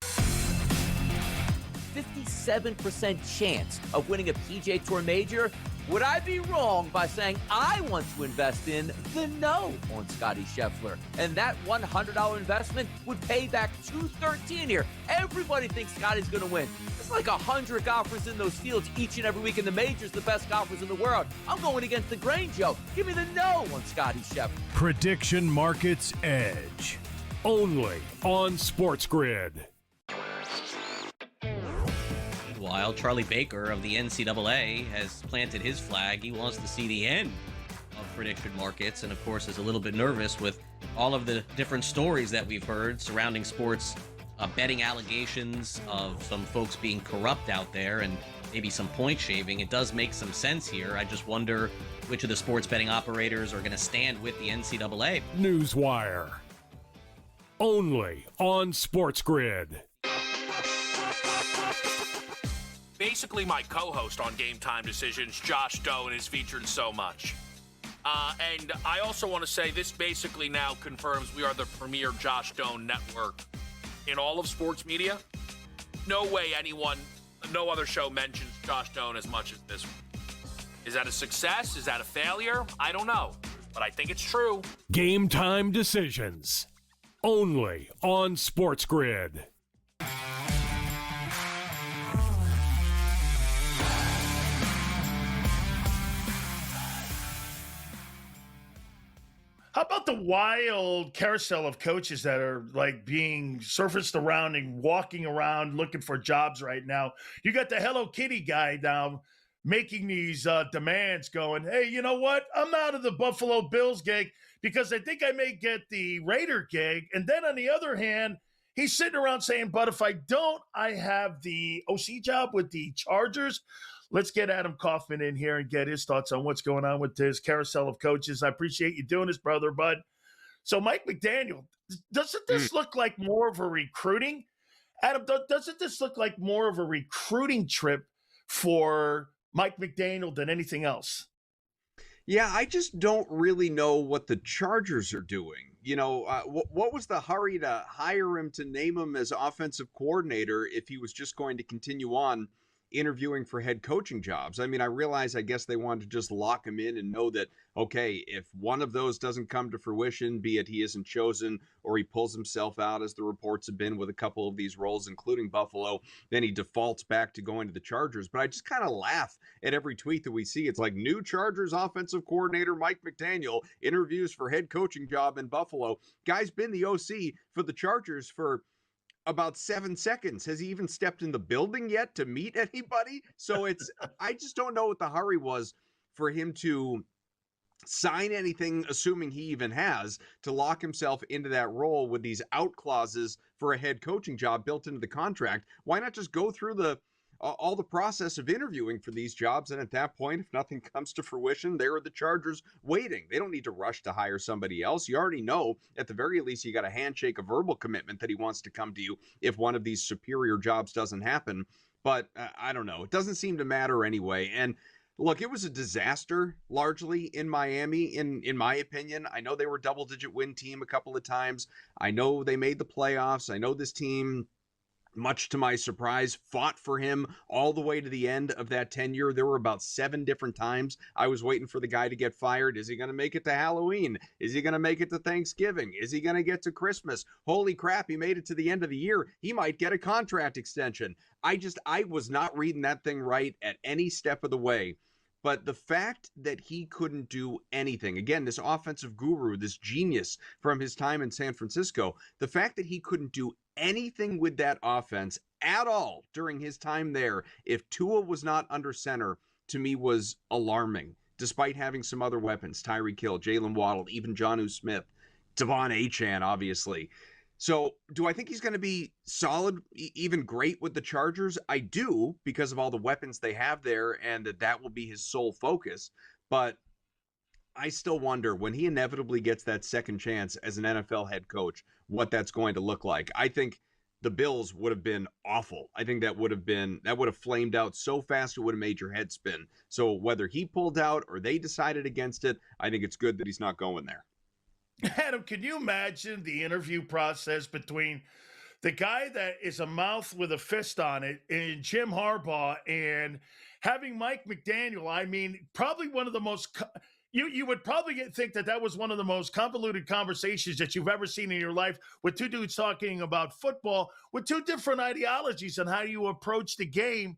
Speaker 2: 57% chance of winning a PGA Tour major. Would I be wrong by saying I want to invest in the no on Scotty Scheffler? And that $100 investment would pay back $213 here. Everybody thinks Scotty's going to win. It's like 100 golfers in those fields each and every week in the majors, the best golfers in the world. I'm going against the grain, Joe. Give me the no on Scotty Scheffler.
Speaker 3: Prediction Markets Edge. Only on Sports Grid.
Speaker 6: While Charlie Baker of the NCAA has planted his flag, he wants to see the end of prediction markets, and of course is a little bit nervous with all of the different stories that we've heard surrounding sports betting allegations of some folks being corrupt out there and maybe some point shaving. It does make some sense here. I just wonder which of the sports betting operators are going to stand with the NCAA.
Speaker 3: Newswire. Only on Sports Grid.
Speaker 14: Basically my co-host on Game Time Decisions, Josh Doan, is featured so much. And I also want to say this basically now confirms we are the premier Josh Doan network in all of sports media. No way no other show mentions Josh Doan as much as this one. Is that a success? Is that a failure? I don't know, but I think it's true.
Speaker 3: Game Time Decisions. Only on Sports Grid.
Speaker 1: How about the wild carousel of coaches that are like being surfaced around and walking around looking for jobs right now? You got the Hello Kitty guy now making these demands going, hey, you know what? I'm out of the Buffalo Bills gig because I think I may get the Raider gig. And then on the other hand, he's sitting around saying, but if I don't, I have the OC job with the Chargers. Let's get Adam Kaufman in here and get his thoughts on what's going on with this carousel of coaches. I appreciate you doing this, brother, bud. So Mike McDaniel, doesn't this look like more of a recruiting? Adam, doesn't this look like more of a recruiting trip for Mike McDaniel than anything else?
Speaker 15: Yeah, I just don't really know what the Chargers are doing. You know, what was the hurry to hire him to name him as offensive coordinator if he was just going to continue on interviewing for head coaching jobs? I mean, I realize, I guess they wanted to just lock him in and know that, okay, if one of those doesn't come to fruition, be it he isn't chosen or he pulls himself out, as the reports have been with a couple of these roles, including Buffalo, then he defaults back to going to the Chargers. But I just kind of laugh at every tweet that we see. It's like, new Chargers offensive coordinator Mike McDaniel interviews for head coaching job in Buffalo. Guy's been the OC for the Chargers for about 7 seconds. Has he even stepped in the building yet to meet anybody? So I just don't know what the hurry was for him to sign anything, assuming he even has, to lock himself into that role with these out clauses for a head coaching job built into the contract. Why not just go through all the process of interviewing for these jobs, and at that point, if nothing comes to fruition, there are the Chargers waiting. They don't need to rush to hire somebody else. You already know, at the very least, you got a handshake, a verbal commitment that he wants to come to you if one of these superior jobs doesn't happen. But I don't know. It doesn't seem to matter anyway. And look, it was a disaster largely in Miami, in my opinion. I know they were a double-digit win team a couple of times. I know they made the playoffs. I know this team, much to my surprise, fought for him all the way to the end of that tenure. There were about 7 different times I was waiting for the guy to get fired. Is he going to make it to Halloween? Is he going to make it to Thanksgiving? Is he going to get to Christmas? Holy crap, he made it to the end of the year. He might get a contract extension. I was not reading that thing right at any step of the way. But the fact that he couldn't do anything, again, this offensive guru, this genius from his time in San Francisco, the fact that he couldn't do anything with that offense at all during his time there, if Tua was not under center, to me was alarming, despite having some other weapons, Tyreek Hill, Jalen Waddle, even Jonnu Smith, Devon Achane, obviously. So do I think he's going to be solid, even great with the Chargers? I do, because of all the weapons they have there, and that will be his sole focus. But I still wonder, when he inevitably gets that second chance as an NFL head coach, what that's going to look like. I think the Bills would have been awful. I think that would have flamed out so fast it would have made your head spin. So whether he pulled out or they decided against it, I think it's good that he's not going there.
Speaker 1: Adam, can you imagine the interview process between the guy that is a mouth with a fist on it and Jim Harbaugh, and having Mike McDaniel? I mean, probably one of the most you would probably think that was one of the most convoluted conversations that you've ever seen in your life, with two dudes talking about football with two different ideologies on how you approach the game.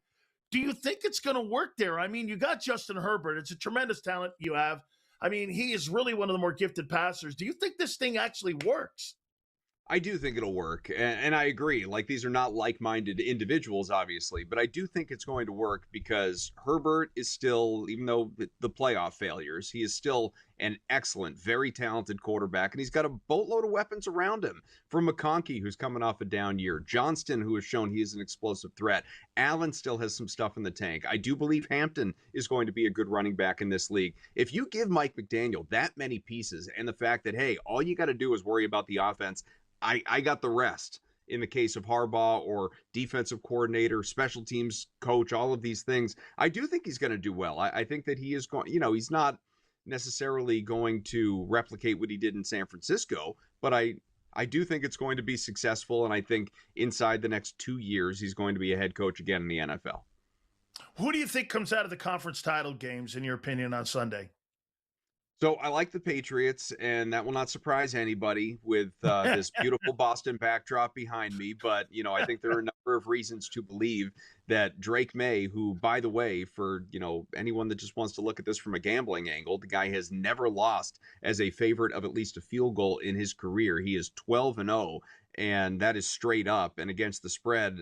Speaker 1: Do you think it's going to work there? I mean, you got Justin Herbert. It's a tremendous talent you have. I mean, he is really one of the more gifted passers. Do you think this thing actually works?
Speaker 15: I do think it'll work, and I agree. Like, these are not like-minded individuals, obviously, but I do think it's going to work because Herbert is still, even though the playoff failures, he is still an excellent, very talented quarterback, and he's got a boatload of weapons around him. From McConkey, who's coming off a down year, Johnston, who has shown he is an explosive threat. Allen still has some stuff in the tank. I do believe Hampton is going to be a good running back in this league. If you give Mike McDaniel that many pieces, and the fact that, hey, all you got to do is worry about the offense, I got the rest in the case of Harbaugh, or defensive coordinator, special teams coach, all of these things, I do think he's going to do well. I think that he is going, he's not necessarily going to replicate what he did in San Francisco, but I do think it's going to be successful, and I think inside the next 2 years, he's going to be a head coach again in the NFL.
Speaker 1: Who do you think comes out of the conference title games, in your opinion, on Sunday?
Speaker 15: So I like the Patriots, and that will not surprise anybody with this beautiful Boston backdrop behind me. But, I think there are a number of reasons to believe that Drake May, who, by the way, for, anyone that just wants to look at this from a gambling angle, the guy has never lost as a favorite of at least a field goal in his career. He is 12-0. And that is straight up. And against the spread,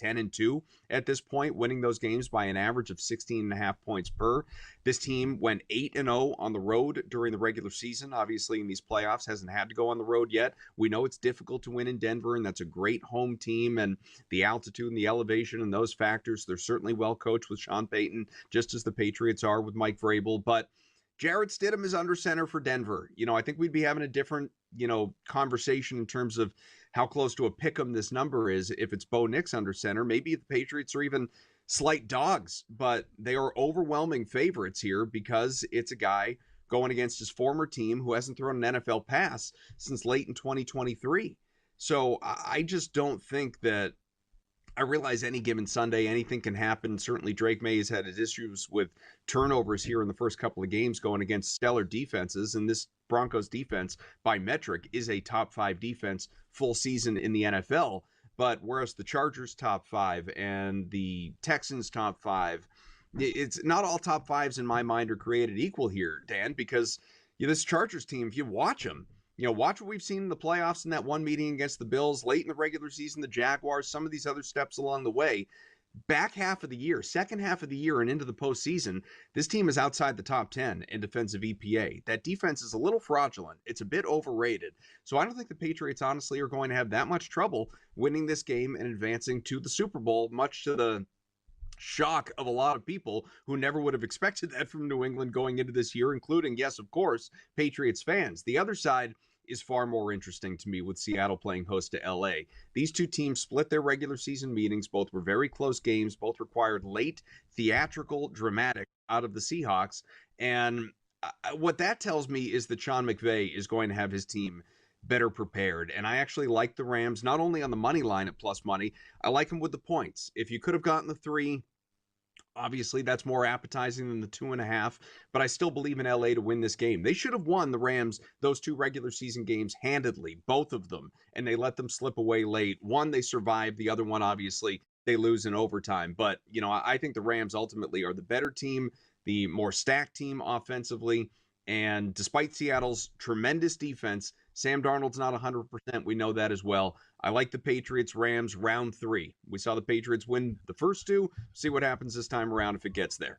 Speaker 15: 10-2 at this point, winning those games by an average of 16.5 points per. This team went 8-0 on the road during the regular season. Obviously, in these playoffs, hasn't had to go on the road yet. We know it's difficult to win in Denver, and that's a great home team. And the altitude and the elevation and those factors, they're certainly well coached with Sean Payton, just as the Patriots are with Mike Vrabel. But Jarrett Stidham is under center for Denver. I think we'd be having a different, conversation in terms of how close to a pick'em this number is if it's Bo Nix under center. Maybe the Patriots are even slight dogs, but they are overwhelming favorites here because it's a guy going against his former team who hasn't thrown an NFL pass since late in 2023. So I just don't think that, I realize any given Sunday, anything can happen. Certainly Drake May has had his issues with turnovers here in the first couple of games going against stellar defenses. And this Broncos defense, by metric, is a top 5 defense full season in the NFL. But whereas the Chargers top 5 and the Texans top 5, it's not all top 5s in my mind are created equal here, Dan, because this Chargers team, if you watch them, watch what we've seen in the playoffs in that one meeting against the Bills, late in the regular season, the Jaguars, some of these other steps along the way. Back half of the year, second half of the year and into the postseason, this team is outside the top 10 in defensive EPA. That defense is a little fraudulent. It's a bit overrated. So I don't think the Patriots honestly are going to have that much trouble winning this game and advancing to the Super Bowl, much to the shock of a lot of people who never would have expected that from New England going into this year, including, yes, of course, Patriots fans. The other side is far more interesting to me with Seattle playing host to LA. These two teams split their regular season meetings. Both were very close games. Both required late, theatrical, dramatic out of the Seahawks. And what that tells me is that Sean McVay is going to have his team better prepared. And I actually like the Rams, not only on the money line at plus money, I like them with the points. If you could have gotten the 3, obviously, that's more appetizing than the 2.5, but I still believe in LA to win this game. They should have won the Rams those 2 regular season games handedly, both of them, and they let them slip away late. One, they survived. The other one, obviously, they lose in overtime. But, I think the Rams ultimately are the better team, the more stacked team offensively, and despite Seattle's tremendous defense, Sam Darnold's not 100%. We know that as well. I like the Patriots-Rams round 3. We saw the Patriots win the first 2. See what happens this time around if it gets there.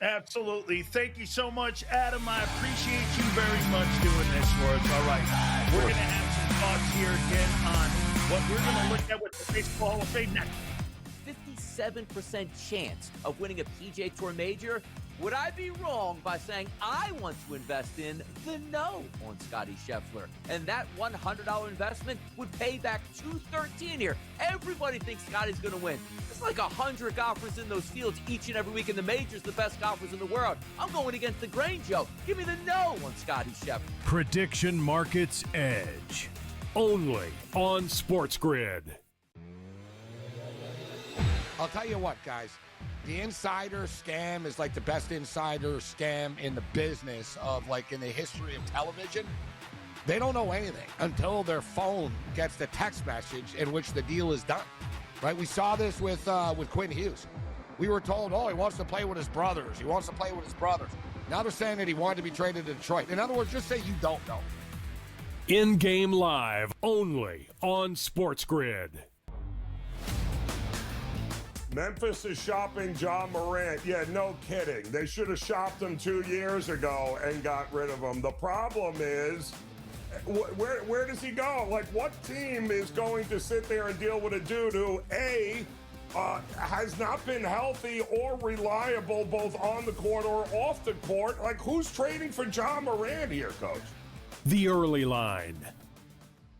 Speaker 1: Absolutely. Thank you so much, Adam. I appreciate you very much doing this for us. All right. We're going to have some thoughts here again on what we're going to look at with the Baseball Hall of Fame next.
Speaker 2: 57% chance of winning a PGA Tour major. Would I be wrong by saying I want to invest in the no on Scotty Scheffler? And that $100 investment would pay back $213 here. Everybody thinks Scotty's going to win. It's like 100 golfers in those fields each and every week in the majors, the best golfers in the world. I'm going against the grain, Joe. Give me the no on Scotty Scheffler.
Speaker 3: Prediction Markets Edge. Only on Sports Grid.
Speaker 8: I'll tell you what, guys. The insider scam is like the best insider scam in the business of, like, in the history of television. They don't know anything until their phone gets the text message in which the deal is done, right? We saw this with Quinn Hughes. We were told, oh, he wants to play with his brothers. He wants to play with his brothers. Now they're saying that he wanted to be traded to Detroit. In other words, just say you don't know.
Speaker 3: In-game live, only on Sports Grid.
Speaker 5: Memphis is shopping John Morant. Yeah, no kidding. They should have shopped him 2 years ago and got rid of him. The problem is, where does he go? Like, what team is going to sit there and deal with a dude who, A, has not been healthy or reliable both on the court or off the court? Like, who's trading for John Morant here, Coach?
Speaker 3: The Early Line.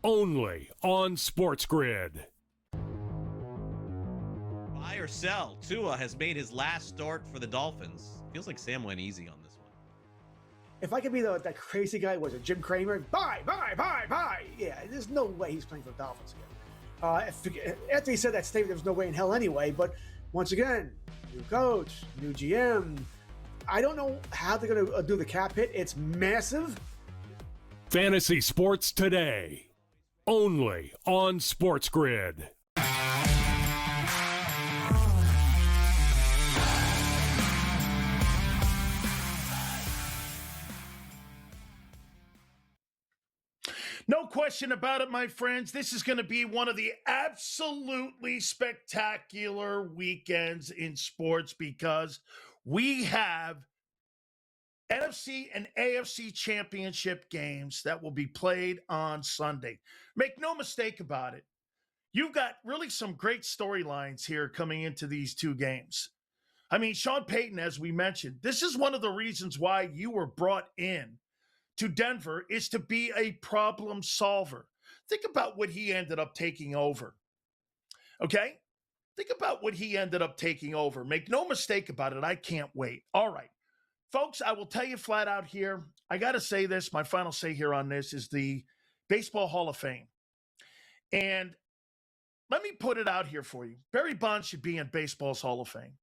Speaker 3: Only on Sports Grid.
Speaker 6: Buy or sell. Tua has made his last start for the Dolphins. Feels like Sam went easy on this one.
Speaker 7: If I could be that crazy guy, was it Jim Cramer? Buy. Yeah, there's no way he's playing for the Dolphins again. After he said that statement, there was no way in hell anyway. But once again, new coach, new GM. I don't know how they're going to do the cap hit. It's massive.
Speaker 3: Fantasy Sports Today. Only on Sports Grid.
Speaker 1: No question about it, my friends. This is going to be one of the absolutely spectacular weekends in sports because we have NFC and AFC championship games that will be played on Sunday. Make no mistake about it. You've got really some great storylines here coming into these two games. I mean, Sean Payton, as we mentioned, this is one of the reasons why you were brought in to Denver, is to be a problem solver. Think about what he ended up taking over. Okay? Think about what he ended up taking over. Make no mistake about it. I can't wait. All right. Folks, I will tell you flat out here, I got to say this, my final say here on this is the Baseball Hall of Fame. And let me put it out here for you. Barry Bonds should be in baseball's Hall of Fame.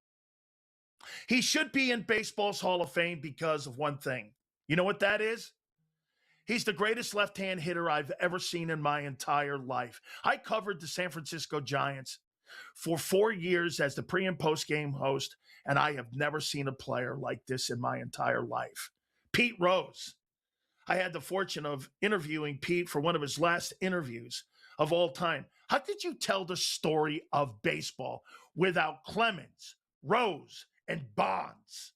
Speaker 1: He should be in baseball's Hall of Fame because of one thing. You know what that is? He's the greatest left-hand hitter I've ever seen in my entire life. I covered the San Francisco Giants for 4 years as the pre- and post-game host, and I have never seen a player like this in my entire life. Pete Rose. I had the fortune of interviewing Pete for one of his last interviews of all time. How could you tell the story of baseball without Clemens, Rose, and Bonds?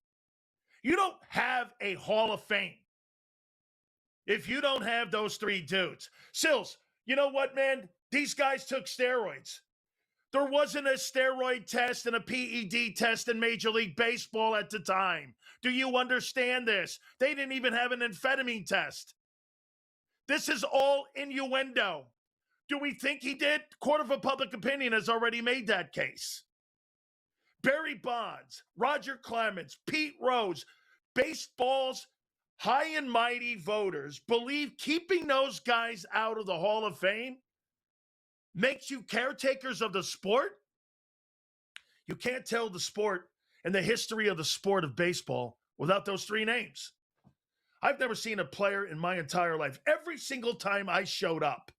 Speaker 1: You don't have a Hall of Fame if you don't have those three dudes. Sills, you know what, man? These guys took steroids. There wasn't a steroid test and a PED test in Major League Baseball at the time. Do you understand this? They didn't even have an amphetamine test. This is all innuendo. Do we think he did? Court of Public Opinion has already made that case. Barry Bonds, Roger Clemens, Pete Rose, baseball's high and mighty voters believe keeping those guys out of the Hall of Fame makes you caretakers of the sport? You can't tell the sport and the history of the sport of baseball without those three names. I've never seen a player in my entire life. Every single time I showed up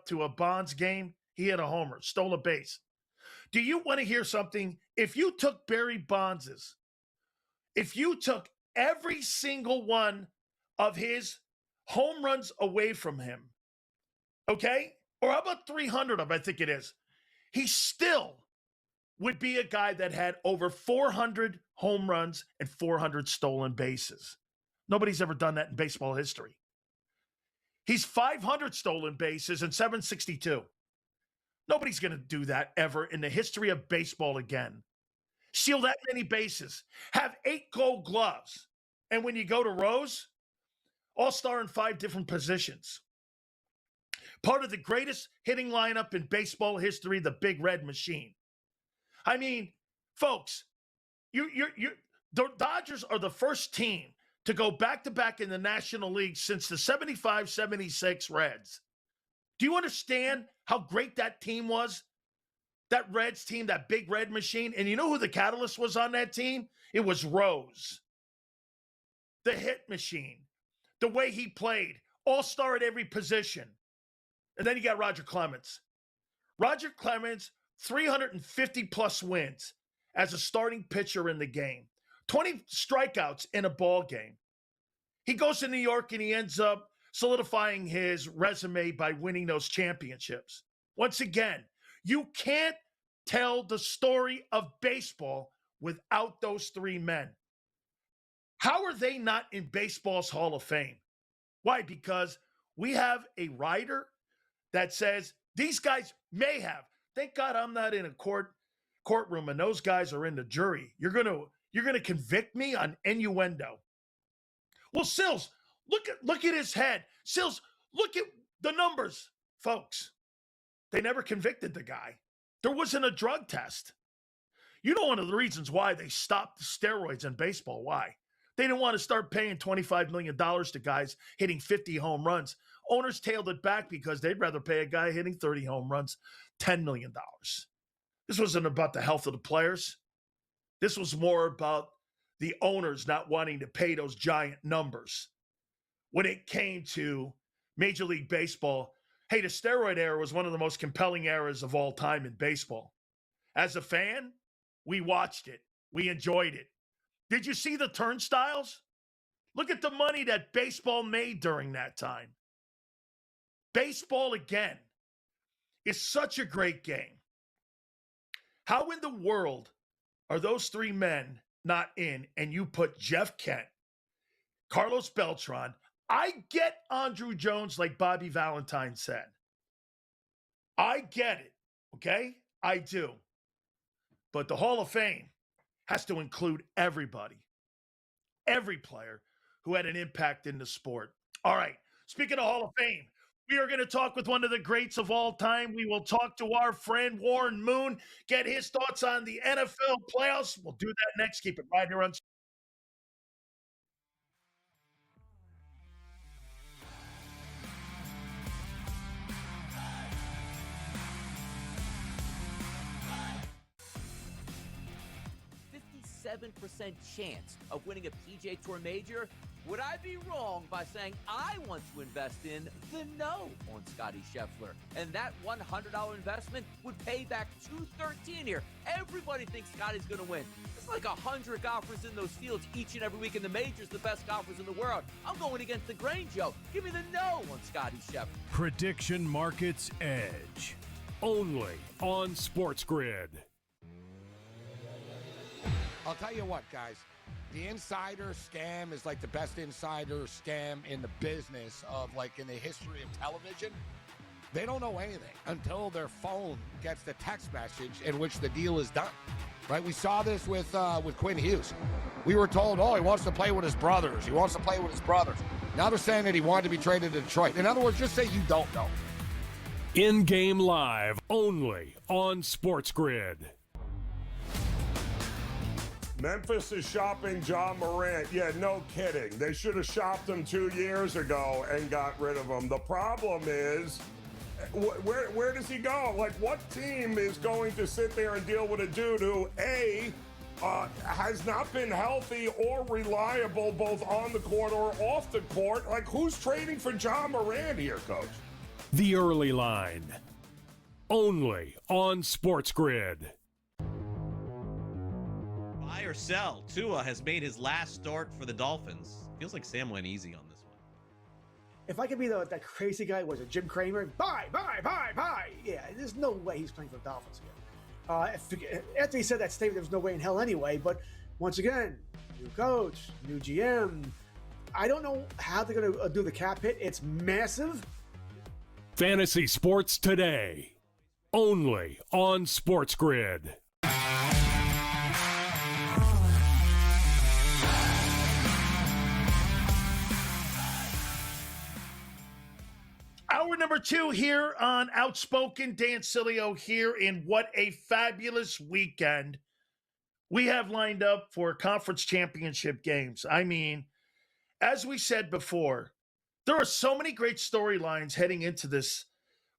Speaker 1: to a Bonds game, he hit a homer, stole a base. Do you want to hear something? If you took Barry Bonds's, if you took every single one of his home runs away from him, okay? Or how about 300 of them, I think it is. He still would be a guy that had over 400 home runs and 400 stolen bases. Nobody's ever done that in baseball history. He's 500 stolen bases and 762. Nobody's going to do that ever in the history of baseball again. Steal that many bases. Have 8 gold gloves. And when you go to Rose, all-star in 5 different positions. Part of the greatest hitting lineup in baseball history, the Big Red Machine. I mean, folks, the Dodgers are the first team to go back-to-back in the National League since the 75-76 Reds. Do you understand how great that team was? That Reds team, that Big Red Machine. And you know who the catalyst was on that team? It was Rose. The hit machine. The way he played. All-star at every position. And then you got Roger Clemens. Roger Clemens, 350-plus wins as a starting pitcher in the game. 20 strikeouts in a ball game. He goes to New York and he ends up solidifying his resume by winning those championships. Once again, you can't tell the story of baseball without those 3 men. How are they not in baseball's Hall of Fame? Why? Because we have a writer that says these guys may have. Thank God I'm not in a courtroom and those guys are in the jury. You're gonna convict me on innuendo. Well, Sills, look at his head. Sills, look at the numbers, folks. They never convicted the guy. There wasn't a drug test. You know one of the reasons why they stopped the steroids in baseball. Why? They didn't want to start paying $25 million to guys hitting 50 home runs. Owners tailed it back because they'd rather pay a guy hitting 30 home runs $10 million. This wasn't about the health of the players. This was more about the owners not wanting to pay those giant numbers. When it came to Major League Baseball, hey, the steroid era was one of the most compelling eras of all time in baseball. As a fan, we watched it. We enjoyed it. Did you see the turnstiles? Look at the money that baseball made during that time. Baseball, again, is such a great game. How in the world are those 3 men not in, and you put Jeff Kent, Carlos Beltran? I get Andrew Jones, like Bobby Valentine said. I get it, okay? I do. But the Hall of Fame has to include everybody, every player who had an impact in the sport. All right, speaking of Hall of Fame, we are going to talk with one of the greats of all time. We will talk to our friend Warren Moon, get his thoughts on the NFL playoffs. We'll do that next. Keep it right here on.
Speaker 2: %7 chance of winning a PGA Tour major? Would I be wrong by saying I want to invest in the no on Scotty Scheffler? And that $100 investment would pay back $213 here. Everybody thinks Scotty's going to win. It's like 100 golfers in those fields each and every week in the majors, the best golfers in the world. I'm going against the grain, Joe. Give me the no on Scotty Scheffler.
Speaker 3: Prediction Markets Edge. Only on Sports Grid.
Speaker 8: I'll tell you what, guys. The insider scam is like the best insider scam in the business of, like, in the history of television. They don't know anything until their phone gets the text message in which the deal is done. Right? We saw this with Quinn Hughes. We were told, oh, he wants to play with his brothers. He wants to play with his brothers. Now they're saying that he wanted to be traded to Detroit. In other words, just say you don't know.
Speaker 3: In-game live only on Sports Grid.
Speaker 5: Memphis is shopping John Morant. Yeah, no kidding. They should have shopped him 2 years ago and got rid of him. The problem is, where does he go? Like, what team is going to sit there and deal with a dude who, A, has not been healthy or reliable both on the court or off the court? Like, who's trading for John Morant here, Coach?
Speaker 3: The Early Line. Only on Sports Grid.
Speaker 6: Buy or sell. Tua has made his last start for the Dolphins. Feels like Sam went easy on this one.
Speaker 7: If I could be that crazy guy, was it Jim Cramer? Buy. Yeah, there's no way he's playing for the Dolphins again. After he said that statement, there was no way in hell anyway. But once again, new coach, new GM. I don't know how they're going to do the cap hit. It's massive.
Speaker 3: Fantasy Sports Today, only on Sports Grid.
Speaker 1: Hour number 2 here on Outspoken. Dan Sileo here in what a fabulous weekend we have lined up for conference championship games. I mean, as we said before, there are so many great storylines heading into this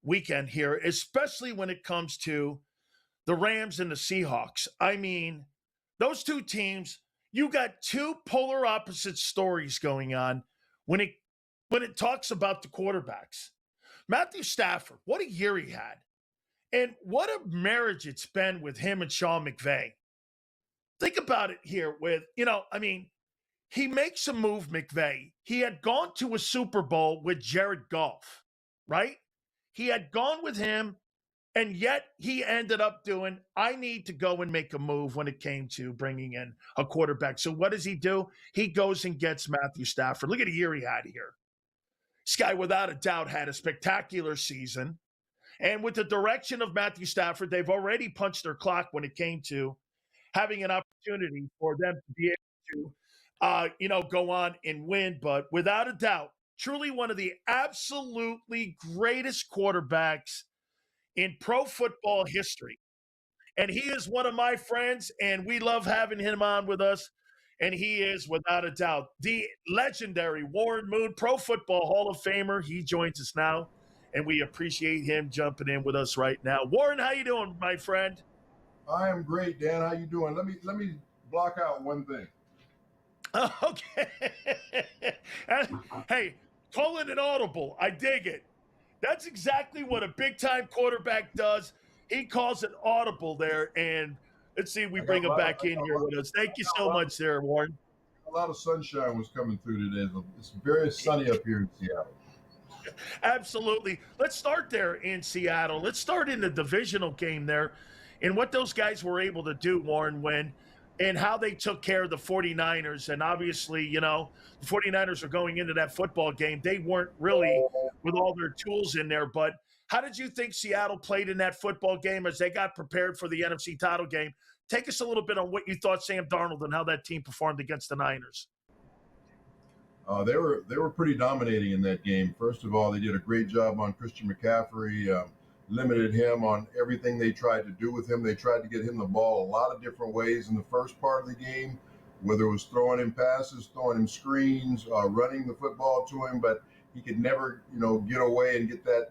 Speaker 1: weekend here, especially when it comes to the Rams and the Seahawks. I mean, those two teams, you got two polar opposite stories going on when it talks about the quarterbacks. Matthew Stafford, what a year he had. And what a marriage it's been with him and Sean McVay. Think about it here with, he makes a move, McVay. He had gone to a Super Bowl with Jared Goff, right? He had gone with him, and yet he ended up doing, I need to go and make a move when it came to bringing in a quarterback. So what does he do? He goes and gets Matthew Stafford. Look at the year he had here. This guy, without a doubt, had a spectacular season. And with the direction of Matthew Stafford, they've already punched their clock when it came to having an opportunity for them to be able to, go on and win. But without a doubt, truly one of the absolutely greatest quarterbacks in pro football history. And he is one of my friends, and we love having him on with us. And he is, without a doubt, the legendary Warren Moon, Pro Football Hall of Famer. He joins us now, and we appreciate him jumping in with us right now. Warren, how you doing, my friend?
Speaker 16: I am great, Dan. How you doing? Let me block out one thing.
Speaker 1: Okay. Hey, call it an audible. I dig it. That's exactly what a big-time quarterback does. He calls it audible there, and let's see if we bring him back in here with us. Thank you so much there, Warren.
Speaker 16: A lot of sunshine was coming through today. It's very sunny up here in Seattle.
Speaker 1: Absolutely. Let's start there in Seattle. Let's start in the divisional game there and what those guys were able to do, Warren, and how they took care of the 49ers. And obviously, the 49ers are going into that football game. They weren't really with all their tools in there, but how did you think Seattle played in that football game as they got prepared for the NFC title game? Take us a little bit on what you thought Sam Darnold and how that team performed against the Niners.
Speaker 16: They were pretty dominating in that game. First of all, they did a great job on Christian McCaffrey, limited him on everything they tried to do with him. They tried to get him the ball a lot of different ways in the first part of the game, whether it was throwing him passes, throwing him screens, running the football to him, but he could never, get away and get that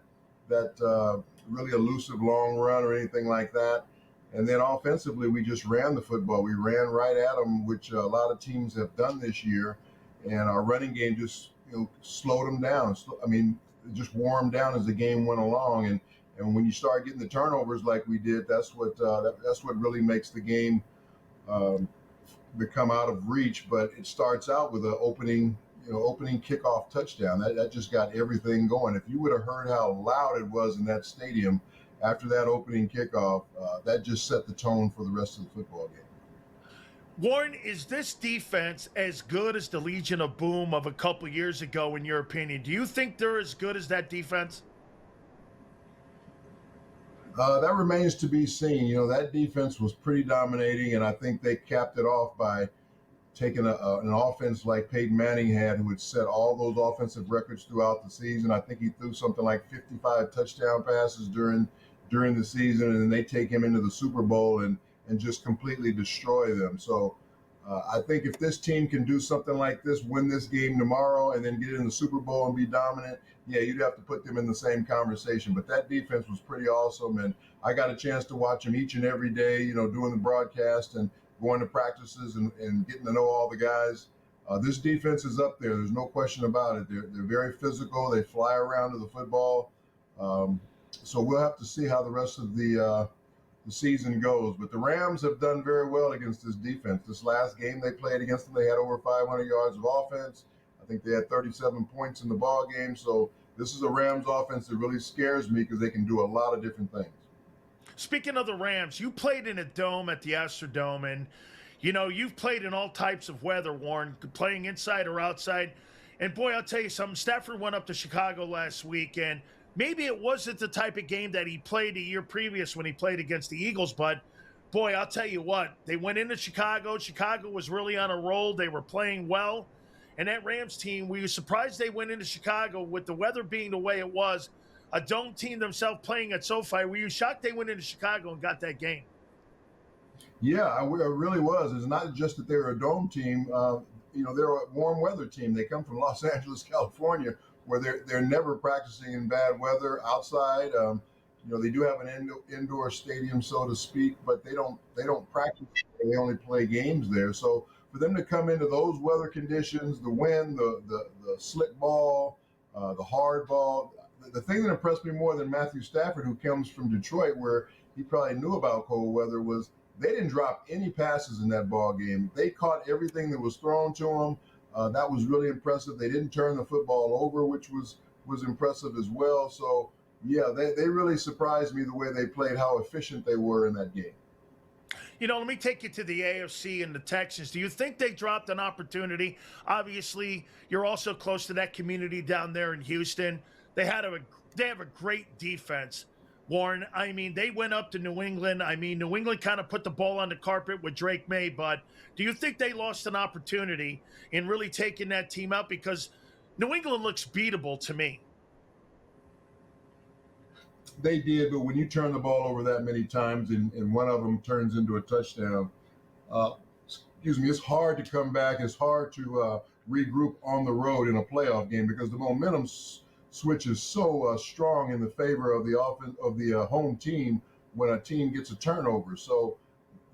Speaker 16: really elusive long run or anything like that. And then offensively, we just ran the football. We ran right at them, which a lot of teams have done this year. And our running game just slowed them down. It just wore them down as the game went along. And when you start getting the turnovers like we did, that's what really makes the game become out of reach. But it starts out with an opening kickoff touchdown. That just got everything going. If you would have heard how loud it was in that stadium after that opening kickoff, that just set the tone for the rest of the football game.
Speaker 1: Warren, is this defense as good as the Legion of Boom of a couple years ago, in your opinion? Do you think they're as good as that defense?
Speaker 16: That remains to be seen. That defense was pretty dominating, and I think they capped it off by taking an offense like Peyton Manning had, who had set all those offensive records throughout the season. I think he threw something like 55 touchdown passes during the season, and then they take him into the Super Bowl and just completely destroy them. So I think if this team can do something like this, win this game tomorrow, and then get in the Super Bowl and be dominant, yeah, you'd have to put them in the same conversation. But that defense was pretty awesome, and I got a chance to watch them each and every day, doing the broadcast and going to practices and getting to know all the guys. This defense is up there. There's no question about it. They're very physical. They fly around to the football. So we'll have to see how the rest of the season goes. But the Rams have done very well against this defense. This last game they played against them, they had over 500 yards of offense. I think they had 37 points in the ball game. So this is a Rams offense that really scares me because they can do a lot of different things.
Speaker 1: Speaking of the Rams, you played in a dome at the Astrodome, and you've played in all types of weather, Warren, playing inside or outside. And boy, I'll tell you something. Stafford went up to Chicago last week, and maybe it wasn't the type of game that he played a year previous when he played against the Eagles, but boy, I'll tell you what, they went into Chicago. Chicago was really on a roll. They were playing well. And that Rams team, we were surprised they went into Chicago with the weather being the way it was. A dome team themselves playing at SoFi. Were you shocked they went into Chicago and got that game?
Speaker 16: Yeah, I really was. It's not just that they're a dome team. They're a warm weather team. They come from Los Angeles, California, where they're never practicing in bad weather outside. They do have an indoor stadium, so to speak, but they don't practice. They only play games there. So for them to come into those weather conditions, the wind, the slick ball, the hard ball. The thing that impressed me more than Matthew Stafford, who comes from Detroit, where he probably knew about cold weather, was they didn't drop any passes in that ball game. They caught everything that was thrown to them. That was really impressive. They didn't turn the football over, which was impressive as well. So, yeah, they really surprised me the way they played, how efficient they were in that game.
Speaker 1: Let me take you to the AFC and the Texans. Do you think they dropped an opportunity? Obviously, you're also close to that community down there in Houston. They have a great defense, Warren. I mean, they went up to New England. I mean, New England kind of put the ball on the carpet with Drake May, but do you think they lost an opportunity in really taking that team out? Because New England looks beatable to me.
Speaker 16: They did, but when you turn the ball over that many times and one of them turns into a touchdown, it's hard to come back. It's hard to regroup on the road in a playoff game because the momentum switch is so strong in the favor of the offense of the home team when a team gets a turnover. So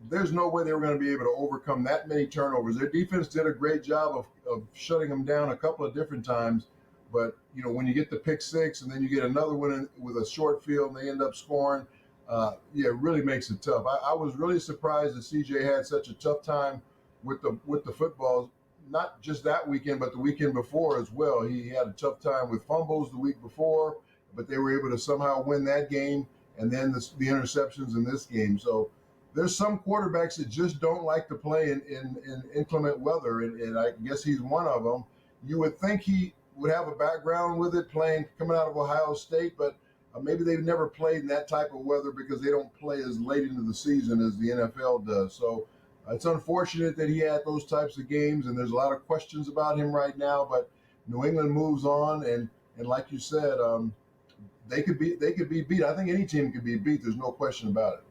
Speaker 16: there's no way they were going to be able to overcome that many turnovers. Their defense did a great job of shutting them down a couple of different times. But, when you get the pick six and then you get another one with a short field and they end up scoring, it really makes it tough. I was really surprised that CJ had such a tough time with the football. Not just that weekend, but the weekend before as well. He had a tough time with fumbles the week before, but they were able to somehow win that game, and then the interceptions in this game. So there's some quarterbacks that just don't like to play in inclement weather, and I guess he's one of them. You would think he would have a background with it, coming out of Ohio State, but maybe they've never played in that type of weather because they don't play as late into the season as the NFL does. So it's unfortunate that he had those types of games, and there's a lot of questions about him right now. But New England moves on, and like you said, they could be beat. I think any team could be beat. There's no question about it.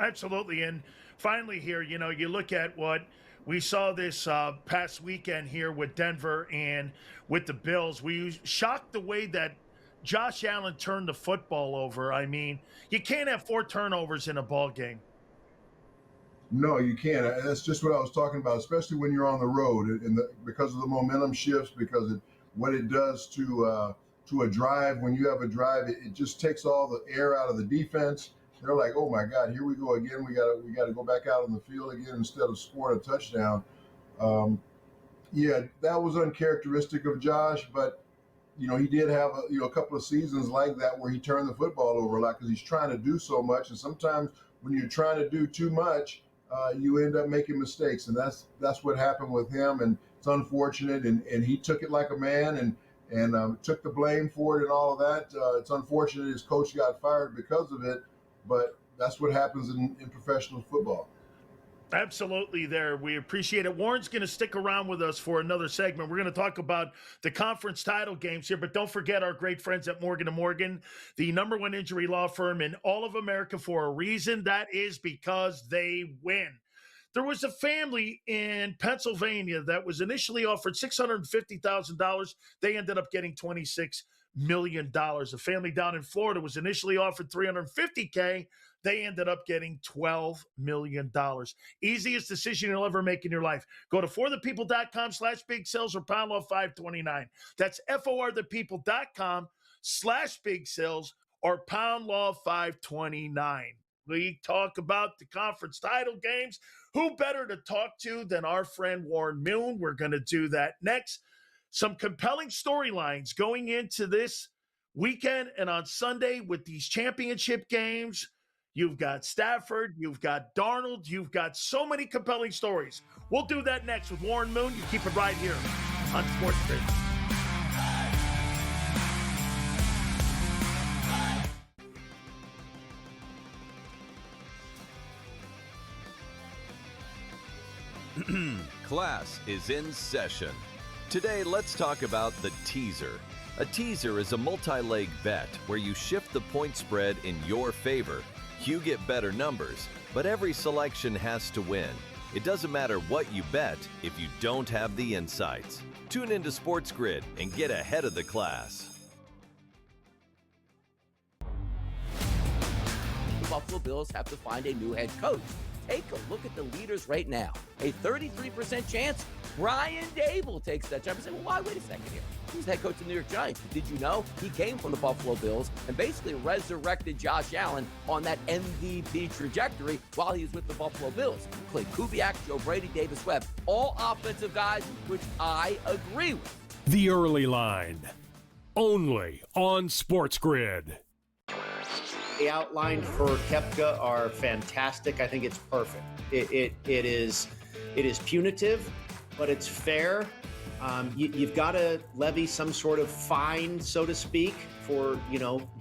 Speaker 1: Absolutely. And finally, here, you look at what we saw this past weekend here with Denver and with the Bills. Were you shocked the way that Josh Allen turned the football over? I mean, you can't have 4 turnovers in a ball game.
Speaker 16: No, you can't. That's just what I was talking about, especially when you're on the road, because of the momentum shifts, because what it does to a drive. When you have a drive, it just takes all the air out of the defense. They're like, oh my God, here we go again. We got to go back out on the field again instead of scoring a touchdown. That was uncharacteristic of Josh, but he did have a couple of seasons like that where he turned the football over a lot because he's trying to do so much, and sometimes when you're trying to do too much, you end up making mistakes, and that's what happened with him, and it's unfortunate. And he took it like a man and took the blame for it and all of that. It's unfortunate his coach got fired because of it, but that's what happens in professional football.
Speaker 1: Absolutely there. We appreciate it. Warren's going to stick around with us for another segment. We're going to talk about the conference title games here, but don't forget our great friends at Morgan & Morgan, the #1 injury law firm in all of America for a reason. That is because they win. There was a family in Pennsylvania that was initially offered $650,000. They ended up getting $26 million. A family down in Florida was initially offered $350K. They ended up getting $12 million. Easiest decision you'll ever make in your life. Go to forthepeople.com/big sales or pound law 529. That's forthepeople.com/big sales or pound law 529. We talk about the conference title games. Who better to talk to than our friend Warren Moon? We're going to do that next. Some compelling storylines going into this weekend and on Sunday with these championship games. you've got Stafford, you've got Darnold, you've got so many compelling stories. We'll do that next with Warren Moon. You keep it right here on Sports Grid.
Speaker 13: Class is in session. Today, let's talk about the teaser. A teaser is a multi-leg bet where you shift the point spread in your favor. You get better numbers, but every selection has to win. It doesn't matter what you bet if you don't have the insights. Tune into Sports Grid and get ahead of the class.
Speaker 2: The Buffalo Bills have to find a new head coach. Take a look at the leaders right now. A 33% chance Brian Dable takes that job. You say, well, why? Wait a second here. He's the head coach of the New York Giants. Did you know he came from the Buffalo Bills and basically resurrected Josh Allen on that MVP trajectory while he was with the Buffalo Bills? Clay Kubiak, Joe Brady, Davis Webb, all offensive guys, which I agree with.
Speaker 3: The Early Line, only on Sports Grid.
Speaker 17: The outline for Koepka are fantastic. I think it's perfect. It is punitive, but it's fair. You've got to levy some sort of fine, so to speak, for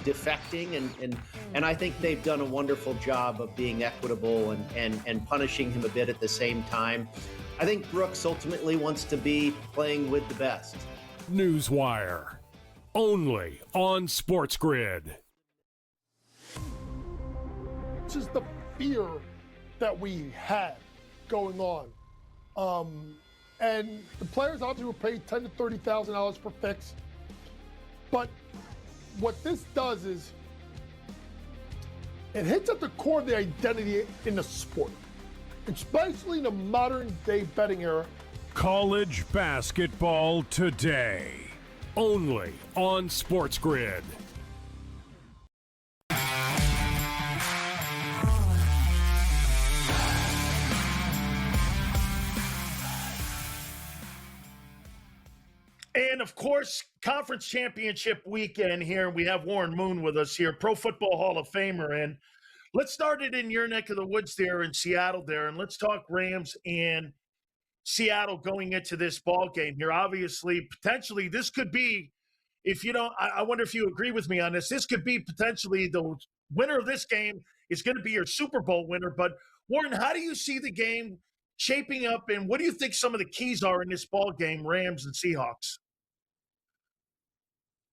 Speaker 17: defecting, and I think they've done a wonderful job of being equitable and punishing him a bit at the same time. I think Brooks ultimately wants to be playing with the best.
Speaker 3: Newswire, only on Sports Grid.
Speaker 18: This is the fear that we had going on. And the players obviously were paid $10,000 to $30,000 per fix. But what this does is it hits at the core of the identity in the sport, especially in the modern day betting era.
Speaker 3: College basketball today, only on Sports Grid.
Speaker 1: And, of course, conference championship weekend here. We have Warren Moon with us here, Pro Football Hall of Famer. And let's start it in your neck of the woods there in Seattle there. And let's talk Rams and Seattle going into this ball game here. Obviously, potentially, this could be, if you don't, I wonder if you agree with me on this. This could be potentially the winner of this game is going to be your Super Bowl winner. But, Warren, how do you see the game shaping up, and what do you think some of the keys are in this ball game, Rams and Seahawks?